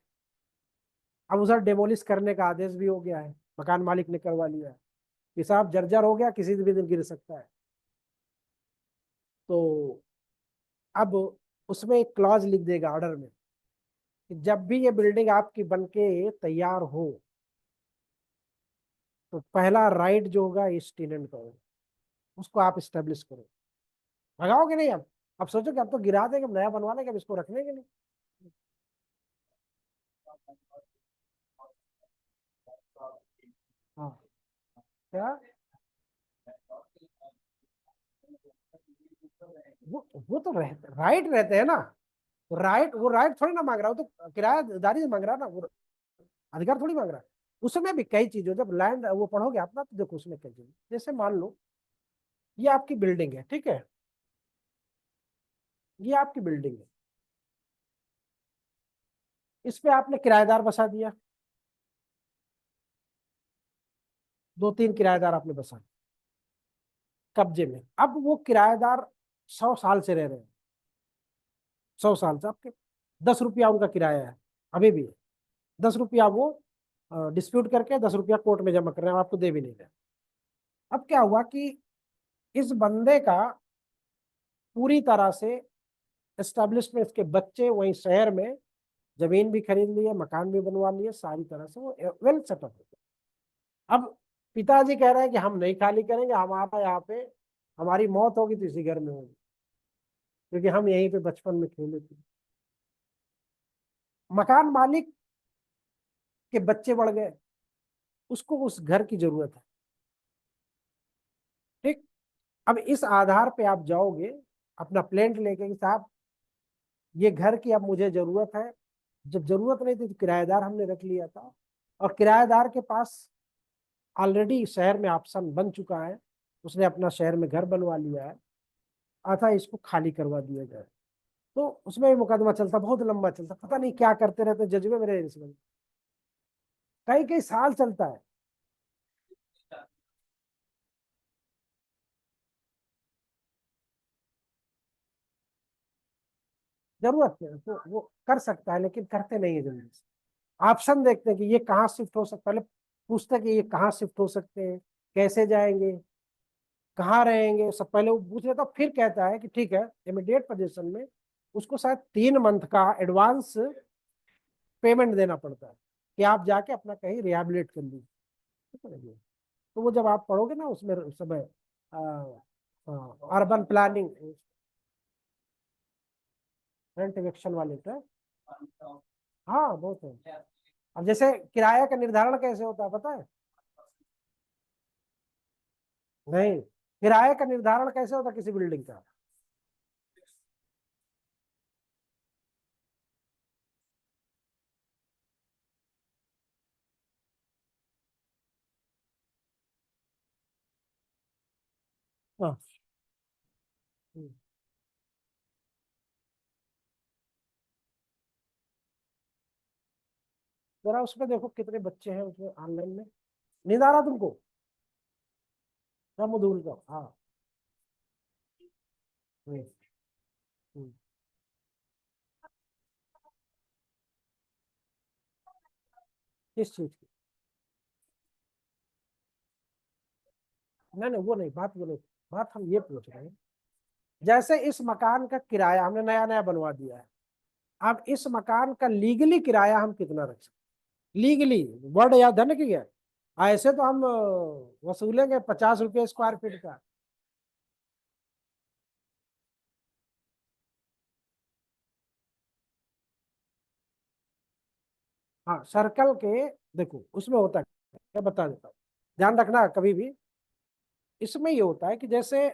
अब उधर डेमोलिश करने का आदेश भी हो गया है, मकान मालिक ने करवा लिया है। हिसाब जर्जर हो गया, किसी भी दिन गिर सकता है। तो अब उसमें एक क्लॉज लिख देगा ऑर्डर में कि जब भी ये बिल्डिंग आपकी बनके तैयार हो तो पहला राइट जो होगा इस टेनेंट का होगा, उसको आप स्टेब्लिश करो। भगाओगे नहीं अब सोचो कि अब तो गिरा देंगे, अब नया बनवा लेंगे, अब इसको रखने के लिए। हाँ। क्या? वो तो राइट रहते हैं ना। राइट, वो राइट थोड़ी ना मांग रहा, वो तो किरायादारी से मांग रहा ना, वो अधिकार थोड़ी मांग रहा। उसमें भी कई चीजों, जब लैंड वो पढ़ोगे आप ना तो देखो उसमें कई चीजें, जैसे मान लो ये आपकी बिल्डिंग है, ठीक है, ये आपकी बिल्डिंग है, इस पे आपने किराएदार बसा दिया, 2-3 किराएदार आपने बसा कब्जे में। अब वो किराएदार 100 साल से रह रहे हैं, 100 साल से आपके 10 रुपया उनका किराया है, अभी भी है। 10 रुपया वो डिस्प्यूट करके 10 रुपया कोर्ट में जमा कर रहे हैं, आपको दे भी नहीं रहे। अब क्या हुआ कि इस बंदे का पूरी तरह से एस्टेब्लिशमेंट, इसके बच्चे वहीं शहर में जमीन भी खरीद लिए, मकान भी बनवा लिए, सारी तरह से वो वेल सेटअप हो गया। अब पिताजी कह रहे हैं कि हम नहीं खाली करेंगे, हमारा यहाँ पे हमारी मौत होगी तो इसी घर में होगी, क्योंकि हम यहीं पे बचपन में खेले थे। मकान मालिक के बच्चे बढ़ गए, उसको उस घर की जरूरत है, ठीक। अब इस आधार पे आप जाओगे अपना प्लेंट लेके कि साहब ये घर की अब मुझे जरूरत है। जब जरूरत नहीं थी तो किराएदार हमने रख लिया था, और किराएदार के पास ऑलरेडी शहर में ऑप्शन बन चुका है, उसने अपना शहर में घर बनवा लिया है, अतः इसको खाली करवा दिया जाए। तो उसमें भी मुकदमा चलता, बहुत लंबा चलता, पता नहीं क्या करते रहते जज में मेरे इसमें, कई कई साल चलता है। जरूरत है तो वो कर सकता है, लेकिन करते नहीं है जल्दी से। ऑप्शन देखते हैं कि ये कहाँ शिफ्ट हो सकता, पहले पूछते हैं कि ये कहाँ शिफ्ट हो सकते हैं, कैसे जाएंगे, कहाँ रहेंगे, सब पहले वो पूछ लेता, फिर कहता है कि ठीक है, इमीडिएट पोजीशन में उसको शायद 3 मंथ का एडवांस पेमेंट देना पड़ता है कि आप जाके अपना कहीं रिहेबिलिट कर लीजिए, ठीक है। तो वो जब आप पढ़ोगे ना उसमें समय अर्बन प्लानिंग, रेंट इविक्शन वाले का। हाँ बहुत है। अब जैसे किराया का निर्धारण कैसे होता है पता है? नहीं, किराए का निर्धारण कैसे होता है किसी बिल्डिंग का? हाँ। हम्म। जरा उसमें देखो कितने बच्चे हैं उसमें ऑनलाइन में, नींद आ रहा तुमको? रामधूल का, हाँ। हम्म, हम्म। किस चीज की? नहीं नहीं, वो नहीं बात, वो नहीं बात, हम ये पूछ रहे हैं जैसे इस मकान का किराया हमने नया नया बनवा दिया है, अब इस मकान का लीगली किराया हम कितना रख सकते? लीगली, वर्ड याद है ना कि है? ऐसे तो हम वसूलेंगे 50 रुपये स्क्वायर फीट का। हाँ सर्कल के, देखो उसमें होता है, मैं बता देता हूँ, ध्यान रखना कभी भी। इसमें ये होता है कि जैसे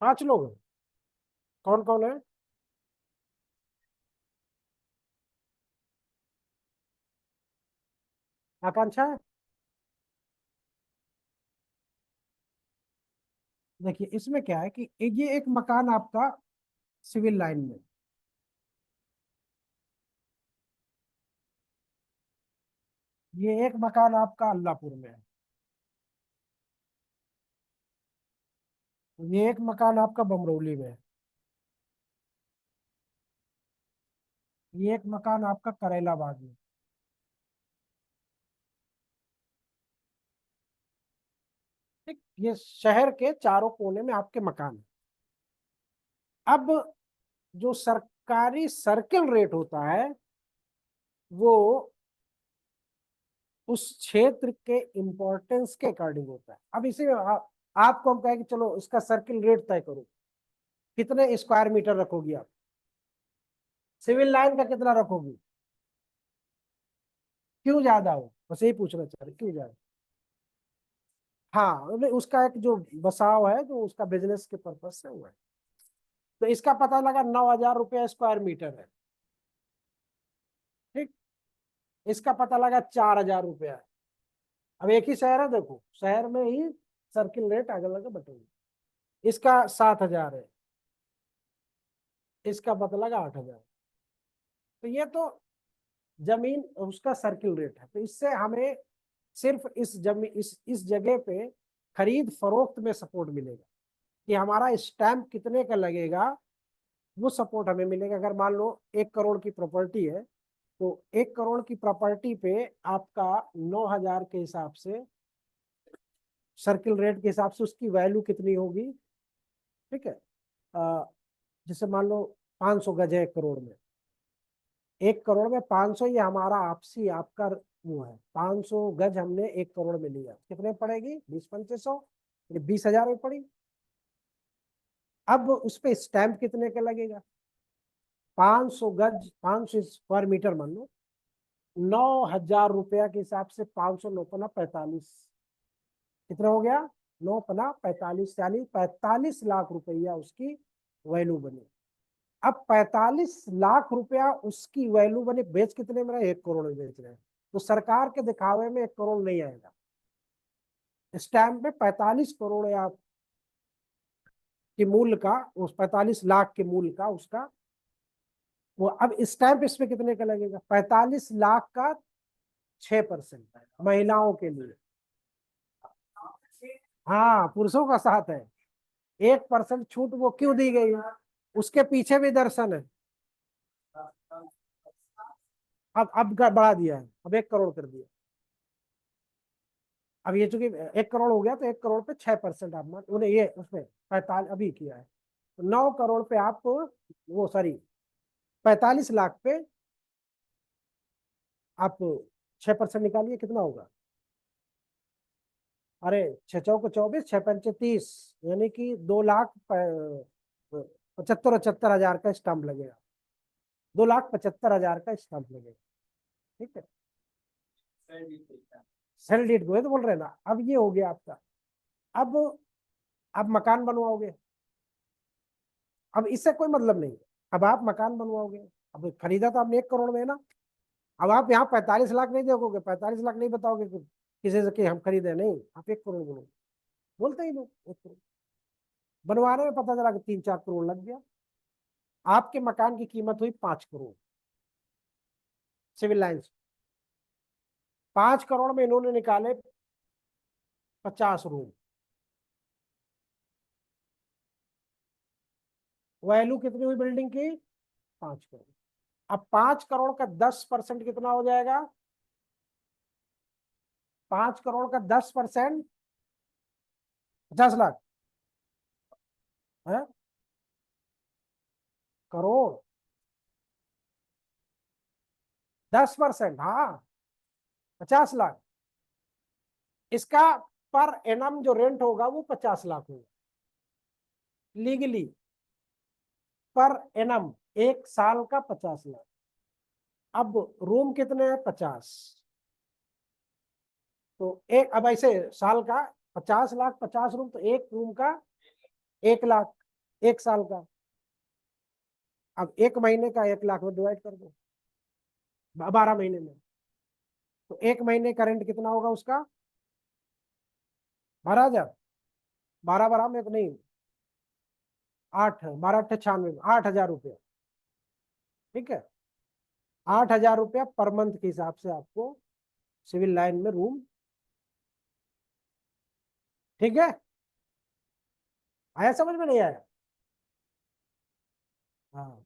5 लोग हैं, कौन कौन है? आकांक्षा है। देखिए इसमें क्या है कि ये एक मकान आपका सिविल लाइन में, ये एक मकान आपका अल्लाहपुर में है, ये एक मकान आपका बमरौली में है, ये एक मकान आपका करेलाबाद में। ठीक, ये शहर के चारों कोने में आपके मकान है। अब जो सरकारी सर्किल रेट होता है वो उस क्षेत्र के इंपॉर्टेंस के अकॉर्डिंग होता है। अब इसी में आपको हम कहें कि चलो इसका सर्किल रेट तय करो, कितने स्क्वायर मीटर रखोगी आप, सिविल लाइन का कितना रखोगी, क्यों ज्यादा हो, बस यही पूछना चाह रहे क्यों ज्यादा। हाँ नहीं, उसका एक जो बसाव है जो उसका बिजनेस के पर्पज से हुआ है। तो इसका पता लगा 9,000 रुपया स्क्वायर मीटर है। ठीक, इसका पता लगा 4,000 रुपया है। अब एक ही शहर है, देखो शहर में ही सर्किल रेट अलग अलग बटेंगे। इसका 7,000 है, इसका पता लगा 8,000। तो ये तो जमीन उसका सर्किल रेट है। तो इससे हमें सिर्फ इस जमीन इस जगह पे खरीद फरोख्त में सपोर्ट मिलेगा कि हमारा स्टैंप कितने का लगेगा, वो सपोर्ट हमें मिलेगा। अगर मान लो 1 करोड़ की प्रॉपर्टी है तो 1 करोड़ की प्रॉपर्टी पे आपका 9,000 के हिसाब से सर्किल रेट के हिसाब से उसकी वैल्यू कितनी होगी। ठीक है, जैसे मान लो 500 गज है 1 करोड़ में, 1 करोड़ में 500, ये हमारा आपसी आपका वो है। 500 गज हमने 1 करोड़ में लिया, कितने पड़ेगी, 20-2500, 20,000 में पड़ी। अब उस पे स्टैंप कितने का लगेगा, 500 गज 500 स्क्वायर मीटर मान लो, 9,000 रुपया के हिसाब से 500 9 45, कितना हो गया, 9 45, यानी 45 लाख रुपया उसकी वैल्यू बनी। अब 45 लाख रुपया उसकी वैल्यू बनी, बेच कितने में रहे, 1 करोड़ में बेच रहे हैं। तो सरकार के दिखावे में 1 करोड़ नहीं आएगा, स्टैंप में 45 करोड़ या के मूल्य का, उस 45 लाख के मूल्य का उसका वो। अब स्टैंप इसमें कितने का लगेगा, 45 लाख का 6% महिलाओं के लिए। हाँ पुरुषों का साथ है, 1% छूट वो क्यों दी गई है, उसके पीछे भी दर्शन है। अब बढ़ा दिया है, अब 1 करोड़ कर दिया। अब ये चूंकि 1 करोड़ हो गया तो 1 करोड़ पे 6% आप मान उन्हें ये उसमें 45 अभी किया है। तो 9 करोड़ पे आप वो सॉरी 45 लाख पे आप 6% निकालिए, कितना होगा, अरे 6 चौको 24, 6 पंचे 30, यानी कि 2,75,75,000 का स्टाम्प लगेगा, 2,75,000 का स्टाम्प लगेगा। ठीक है, सेल डीड को तो बोल रहे हैं ना। अब ये हो गया आपका। अब आप मकान बनवाओगे, अब इससे कोई मतलब नहीं है। अब आप मकान बनवाओगे, अब खरीदा तो आपने 1 करोड़ में है ना। अब आप यहाँ 45 लाख नहीं देखोगे, 45 लाख नहीं बताओगे कि किसी से कि हम खरीदे, नहीं आप 1 करोड़ बोलोगे, बोलते ही लोग 1 करोड़। बनवाने में पता चला कि 3-4 करोड़ लग गया, आपके मकान की कीमत हुई 5 करोड़ सिविल लाइन से। 5 करोड़ में इन्होंने निकाले 50 रूम, वैल्यू कितनी हुई बिल्डिंग की, 5 करोड़। अब 5 करोड़ का 10% कितना हो जाएगा, 5 करोड़ का 10% 50 लाख है, करोड़, 10%, हाँ 50 लाख। इसका पर एनम जो रेंट होगा वो 50 लाख होगा लीगली, पर एनम 1 साल का 50 लाख। अब रूम कितने हैं, 50, तो एक, अब ऐसे साल का 50 लाख, 50 रूम, तो एक रूम का 1 लाख, 1 साल का। अब 1 महीने का 1 लाख में डिवाइड कर दो 12 महीने में, तो 1 महीने का रेंट कितना होगा उसका, 12,000, 12 12 में तो नहीं, 8 12 8 96, 8,000 रुपया। ठीक है, 8,000 रुपया पर मंथ के हिसाब से आपको सिविल लाइन में रूम। ठीक है, आया समझ में नहीं आया? हाँ।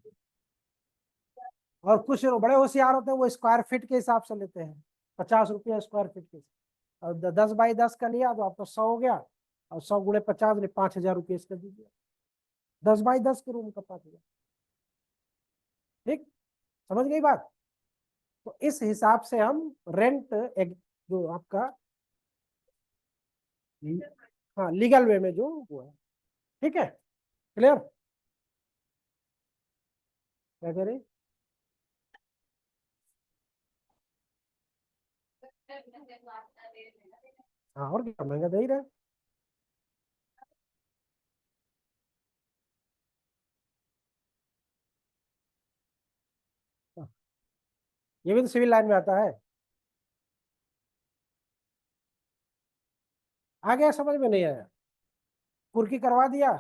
और कुछ बड़े होशियार होते हैं, वो स्क्वायर फीट के हिसाब से लेते हैं, 50 रुपया स्क्वायर फीट के। और 10 बाई 10 का लिया तो आपका 100 हो गया, और 100 × 50 ने 5,000 रुपये इसका दीजिए। 10 बाई 10 के रूम का 5,000। ठीक, समझ गई बात? तो इस हिसाब से हम रेंट एक जो आपका, हाँ लीगल वे में जो वो है। ठीक है, क्लियर? क्या कह रहे? हाँ, और क्या, महंगा दे ही रहे। हाँ, ये भी तो सिविल लाइन में आता है। आ गया समझ में नहीं आया? कुर्की करवा दिया,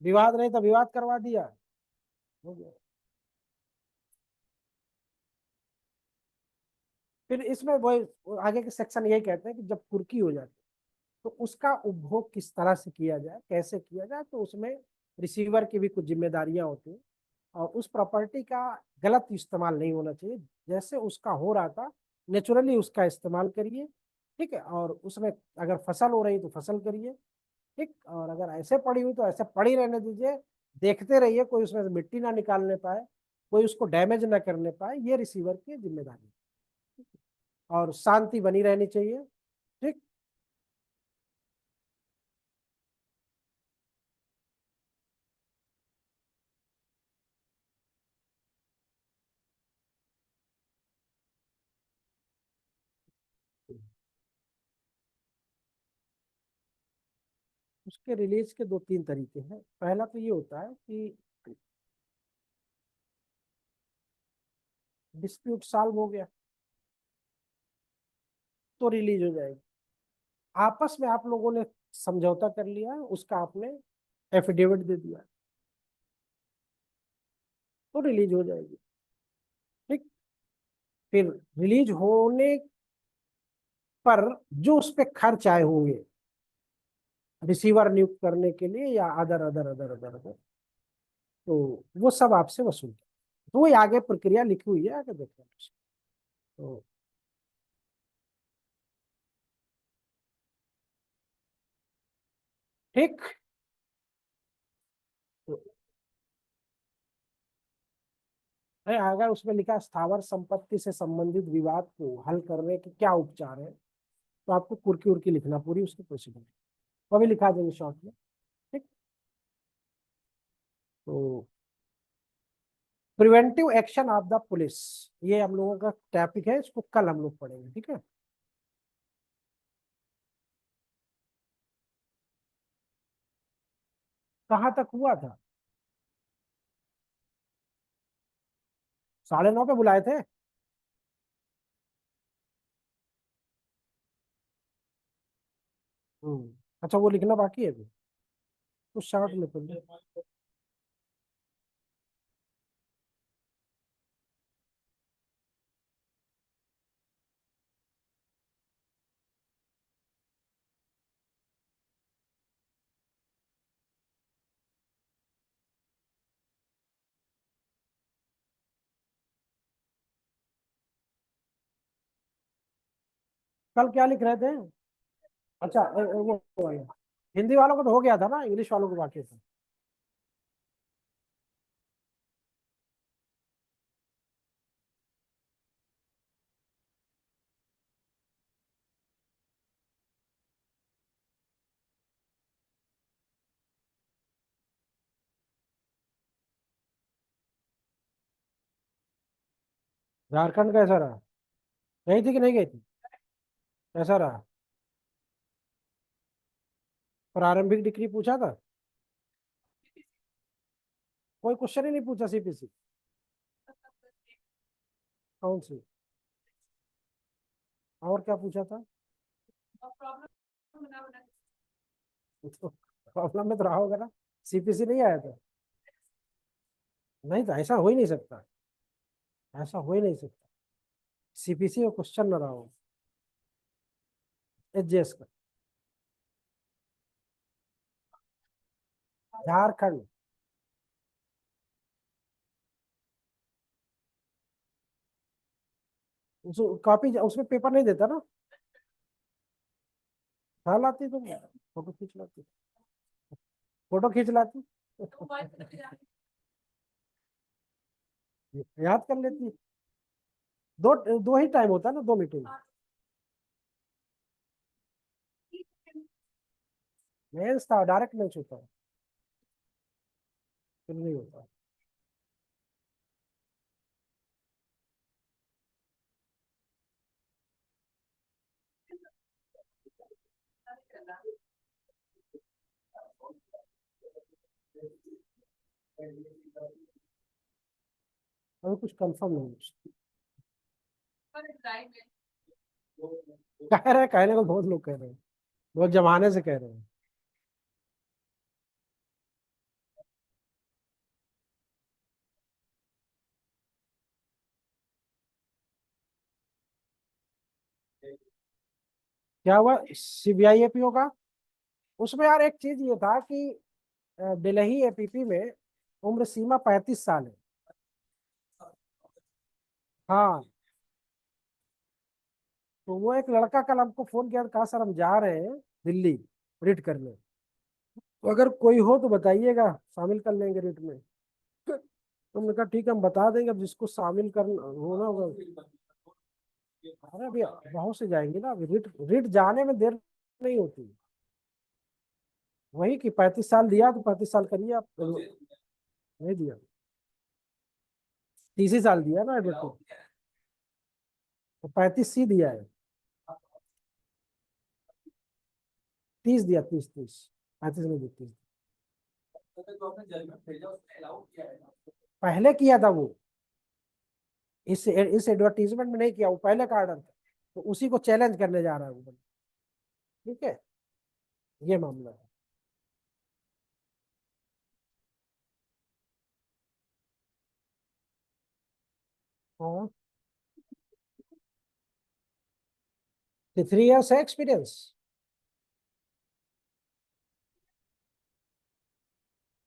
विवाद नहीं तो विवाद करवा दिया, हो गया। फिर इसमें वो आगे के सेक्शन यही कहते हैं कि जब कुर्की हो जाती है तो उसका उपभोग किस तरह से किया जाए, कैसे किया जाए, तो उसमें रिसीवर की भी कुछ जिम्मेदारियां होती हैं। और उस प्रॉपर्टी का गलत इस्तेमाल नहीं होना चाहिए, जैसे उसका हो रहा था नेचुरली उसका इस्तेमाल करिए। ठीक है, और उसमें अगर फसल हो रही तो फसल करिए। ठीक, और अगर ऐसे पड़ी हुई तो ऐसे पड़ी रहने दीजिए। देखते रहिए कोई उसमें से मिट्टी ना निकालने पाए, कोई उसको डैमेज ना करने पाए, ये रिसीवर की जिम्मेदारी है। और शांति बनी रहनी चाहिए। ठीक। उसके रिलीज के 2-3 तरीके हैं। पहला तो ये होता है कि डिस्प्यूट सॉल्व हो गया तो रिलीज हो जाएगी। आपस में आप लोगों ने समझौता कर लिया, उसका आपने एफिडेविट दे दिया, तो रिलीज हो जाएगी। ठीक। फिर रिलीज होने पर जो उस पर खर्च आए होंगे रिसीवर नियुक्त करने के लिए या other other other other other, तो वो सब आपसे वसूल। तो वही आगे प्रक्रिया लिखी हुई है, आगे देखना। तो ठीक। तो अगर उसमें लिखा स्थावर संपत्ति से संबंधित विवाद को हल करने के क्या उपचार है, तो आपको कुर्की उर्की लिखना पूरी उसकी प्रोसीजर, वो भी लिखा देंगे शॉर्ट में। ठीक। तो preventive action of the police, ये हम लोगों का टॉपिक है, इसको कल हम लोग पढ़ेंगे। ठीक है। कहाँ तक हुआ था? 9:30 पे बुलाए थे। अच्छा, वो लिखना बाकी है अभी, तो शॉर्ट में कर लो। कल क्या लिख रहे थे? अच्छा, वो वाला। हिंदी वालों को तो हो गया था ना, इंग्लिश वालों को बाकी था। झारखंड कैसा रहा? गई थी कि नहीं गई थी? कैसा रहा? प्रारंभिक डिग्री पूछा था? कोई क्वेश्चन ही नहीं पूछा सीपीसी? कौन सी? और क्या पूछा था? तो प्रॉब्लम में तो रहा होगा ना, सीपीसी नहीं आया था? नहीं तो ऐसा हो ही नहीं सकता, ऐसा हो ही नहीं सकता, सीपीसी में क्वेश्चन ना रहा हो। एचजीएस का। झारखंड। कॉपी उसमें पेपर नहीं देता ना। हाँ लाती तो फोटो खींच लाती। फोटो खींच लाती। याद कर लेती। दो दो ही टाइम होता है ना, 2 मीटिंग। मेंस था, डायरेक्ट मैच होता है। फिर नहीं होता। अभी कुछ कंफर्म नहीं। कह रहे हैं, कहने को बहुत लोग कह रहे हैं। बहुत जमाने से कह रहे हैं। क्या हुआ सीबीआई एपीओ का? उसमें यार एक चीज ये था कि दिल्ली एपीपी में उम्र सीमा 35 साल है। हाँ। तो वो एक लड़का कल हमको फोन किया, कहा सर हम जा रहे हैं दिल्ली रीट करने, तो अगर कोई हो तो बताइएगा, शामिल कर लेंगे रीट में। तो हमने कहा ठीक है, हम बता देंगे, अब जिसको शामिल करना होना होगा। अरे अभी बहुत से जाएंगे ना, अभी रीट रीट जाने में देर नहीं होती। वही कि 35 साल दिया तो 35 साल करिए आप। नहीं दिया, 30 ही साल दिया ना एडवोकेट। तो 35 सी दिया है। 30 दिया, 30 30। 35 नहीं दी, 30। पहले किया था वो, इस एडवर्टीजमेंट में नहीं किया, वो पहले का ऑर्डर था। तो उसी को चैलेंज करने जा रहा है वो। ठीक है, ये मामला है। हाँ, 3 इयर्स है एक्सपीरियंस।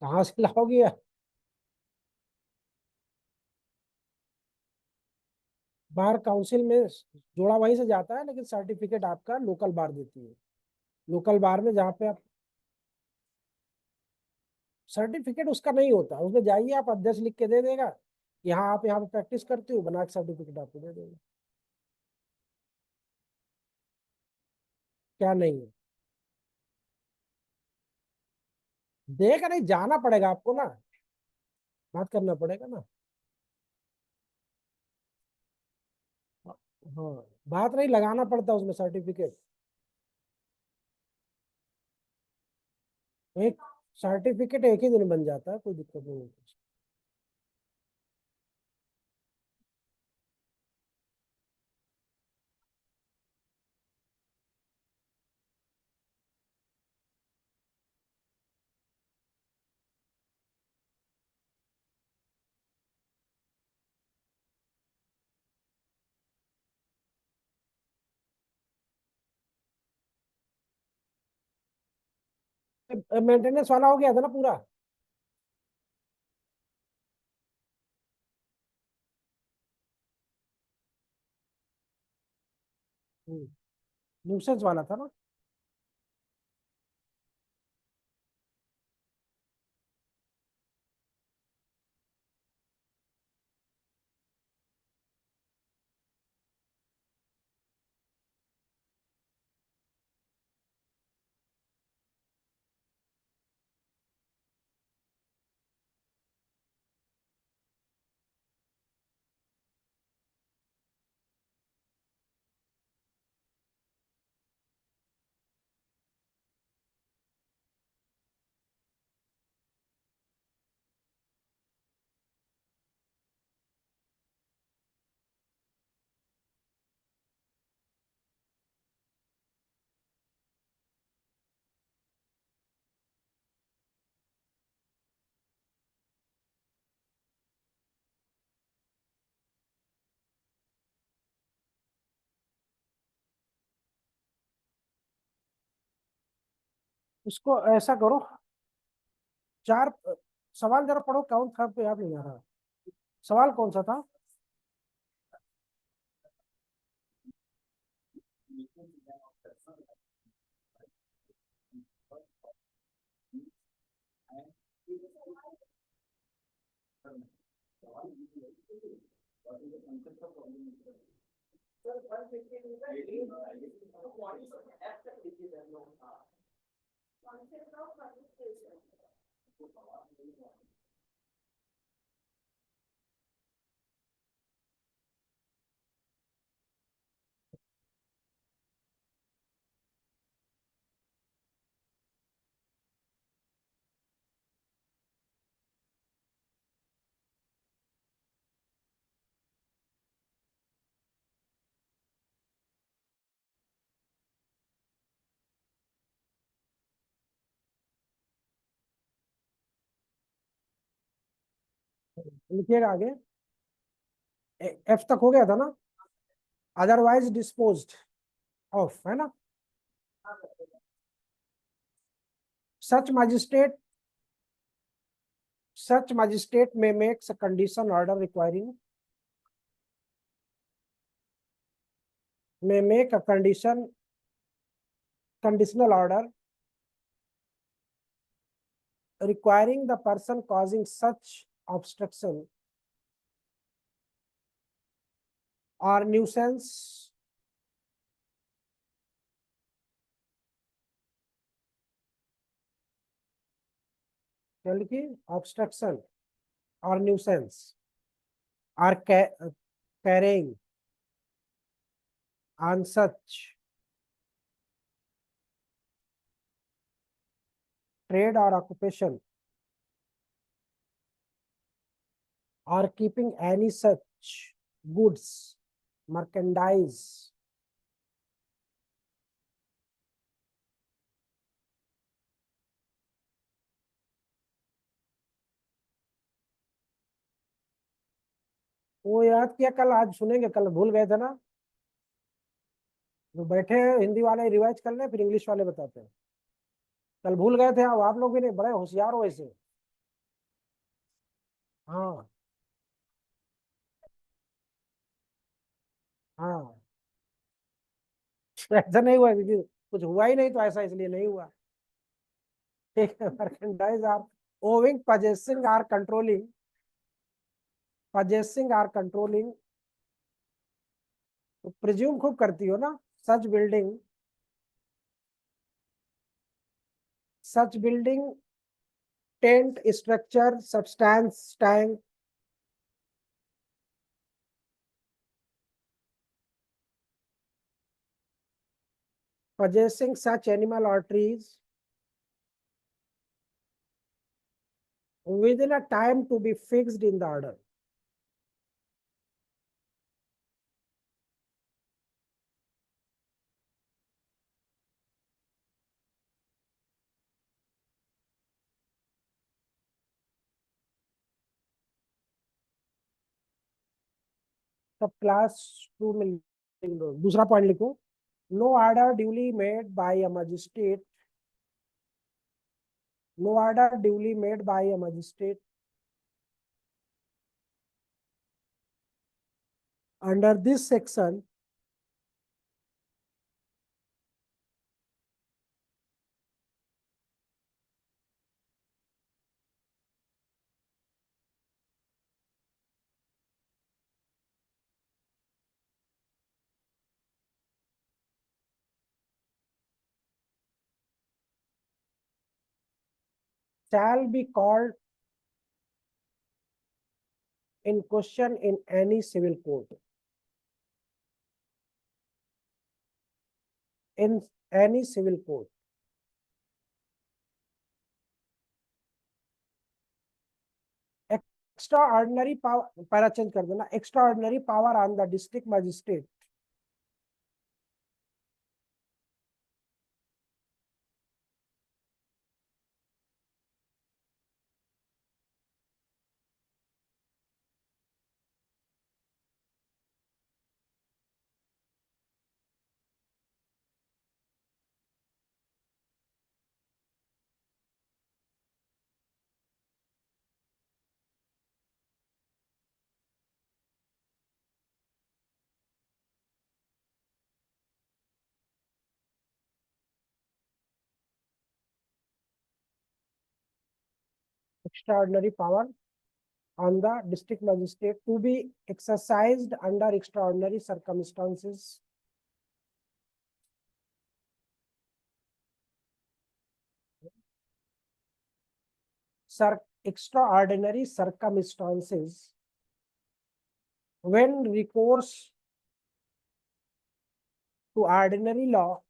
कहाँ से लाओगे? बार काउंसिल में जोड़ा वहीं से जाता है, लेकिन सर्टिफिकेट आपका लोकल बार देती है। लोकल बार में जहाँ पे आप, सर्टिफिकेट उसका नहीं होता, उसमें जाइए आप, अध्यक्ष लिख के दे देगा, यहाँ आप यहाँ पे प्रैक्टिस करते हो, बना के सर्टिफिकेट आपको दे देगा। क्या नहीं है? देगा नहीं, जाना पड़ेगा आपको ना, बात करना पड़ेगा ना। हाँ, बात नहीं, लगाना पड़ता उसमें सर्टिफिकेट। एक सर्टिफिकेट एक ही दिन बन जाता है, कोई दिक्कत नहीं होती। मेंटेनेंस वाला हो गया था ना पूरा। न्यूसेंस वाला था ना। उसको ऐसा करो, चार सवाल जरा पढ़ो, कौन था पे याद नहीं आ रहा। सवाल कौन सा था? लिखिएगा आगे। एफ तक हो गया था ना? अदरवाइज डिस्पोज्ड ऑफ, है ना? सच magistrate, such magistrate may make a condition order requiring, may make a conditional order requiring the person causing such obstruction or nuisance obstruction or nuisance or carrying on such trade or occupation or keeping any such goods, merchandise, वो याद किया कल, आज सुनेंगे, कल भूल गए थे ना। जो बैठे हैं हिंदी वाले रिवाइज कर लें, फिर इंग्लिश वाले बताते हैं। कल भूल गए थे, अब आप लोग भी नहीं, बड़े होशियार हो ऐसे। हाँ हाँ। ऐसा नहीं हुआ क्योंकि कुछ हुआ ही नहीं, तो ऐसा इसलिए नहीं हुआ। ठीक है। Merchandise or owing, possessing or controlling, possessing or controlling, तो प्रिज्यूम खूब करती हो ना। Such building, such building, tent, structure, substance, tank, possessing such animal or trees within a time to be fixed in the order. Sub class 2 में लिख दो। दूसरा point लिखो, no order duly made by a magistrate, no order duly made by a magistrate under this section shall be called in question in any civil court, in any civil court. Extra ordinary power, para change कर देना, extra ordinary power on the district magistrate extraordinary power on the district magistrate to be exercised under extraordinary circumstances. Extraordinary circumstances when recourse to ordinary law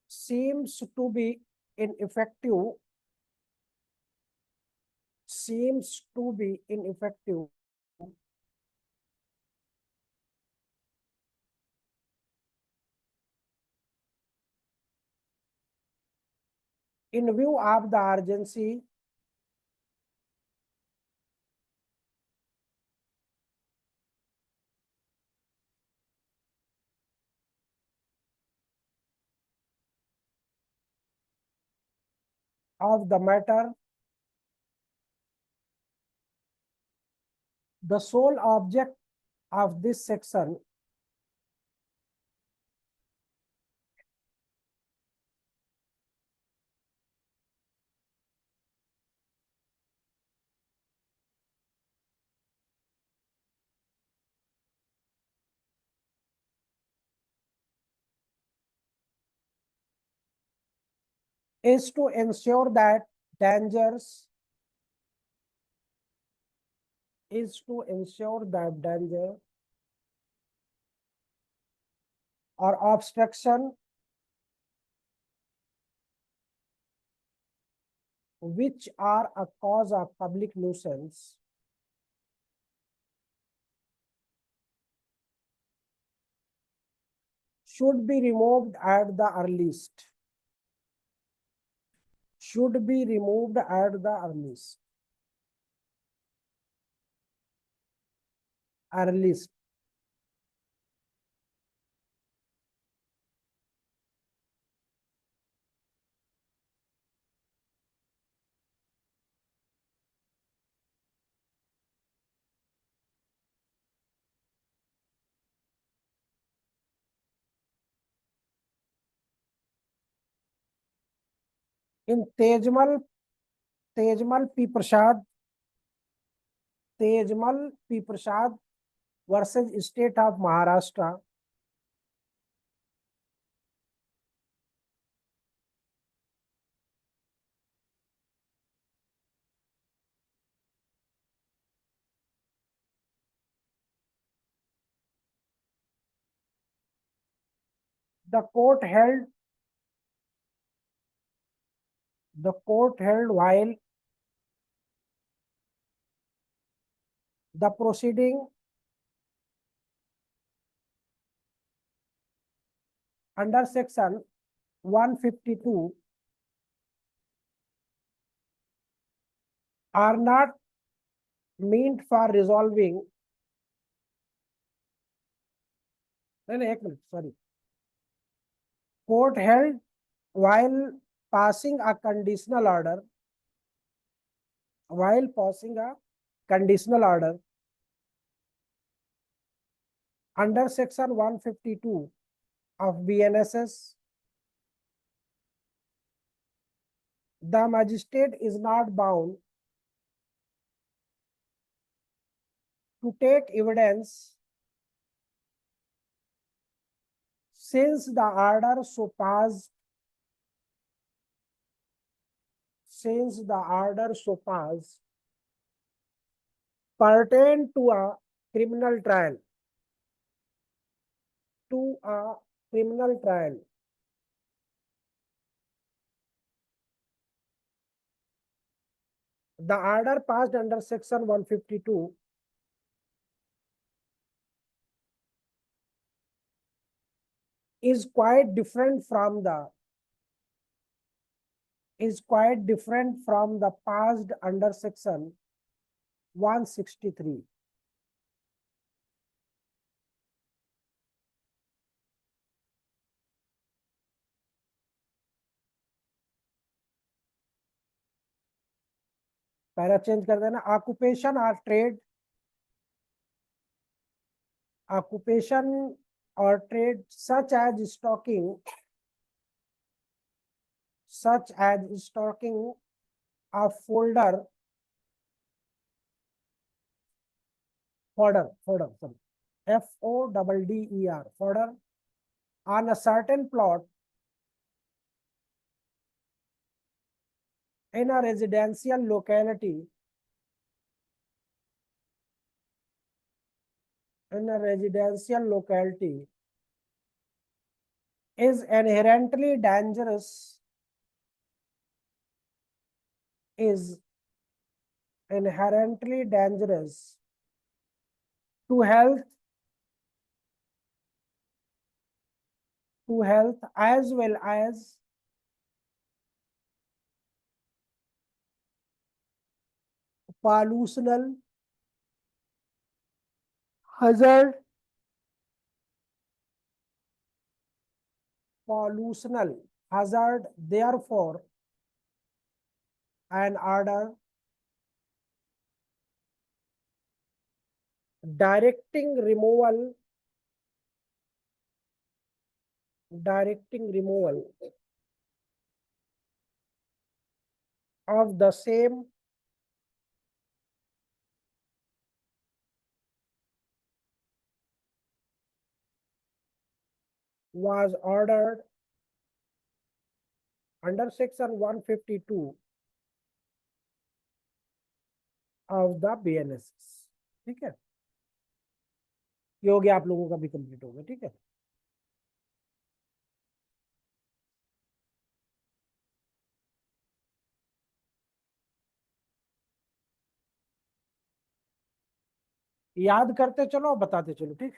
seems to be ineffective, in view of the urgency of the matter, the sole object of this section is to ensure that dangers danger or obstruction which are a cause of public nuisance should be removed at the earliest. Should be removed at the earliest. Earliest. In Tejmal P. Prasad versus State of Maharashtra, the court held while the proceeding under section 152 are not meant for resolving. Sorry. Court held while passing a conditional order under section 152 of BNSS, the magistrate is not bound to take evidence since the order so passed pertain to a criminal trial. The order passed under section 152 is quite different from the passed under section 163. Para change कर देना. Occupation और trade occupation or trade such as stocking a fodder, sorry, fodder on a certain plot in a residential locality is inherently dangerous to health as well as pollutional hazard therefore an order directing removal of the same was ordered under section 152 of the BNSS। ठीक है, ये हो गया, आप लोगों का भी complete हो गया। ठीक है, याद करते चलो, बताते चलो। ठीक।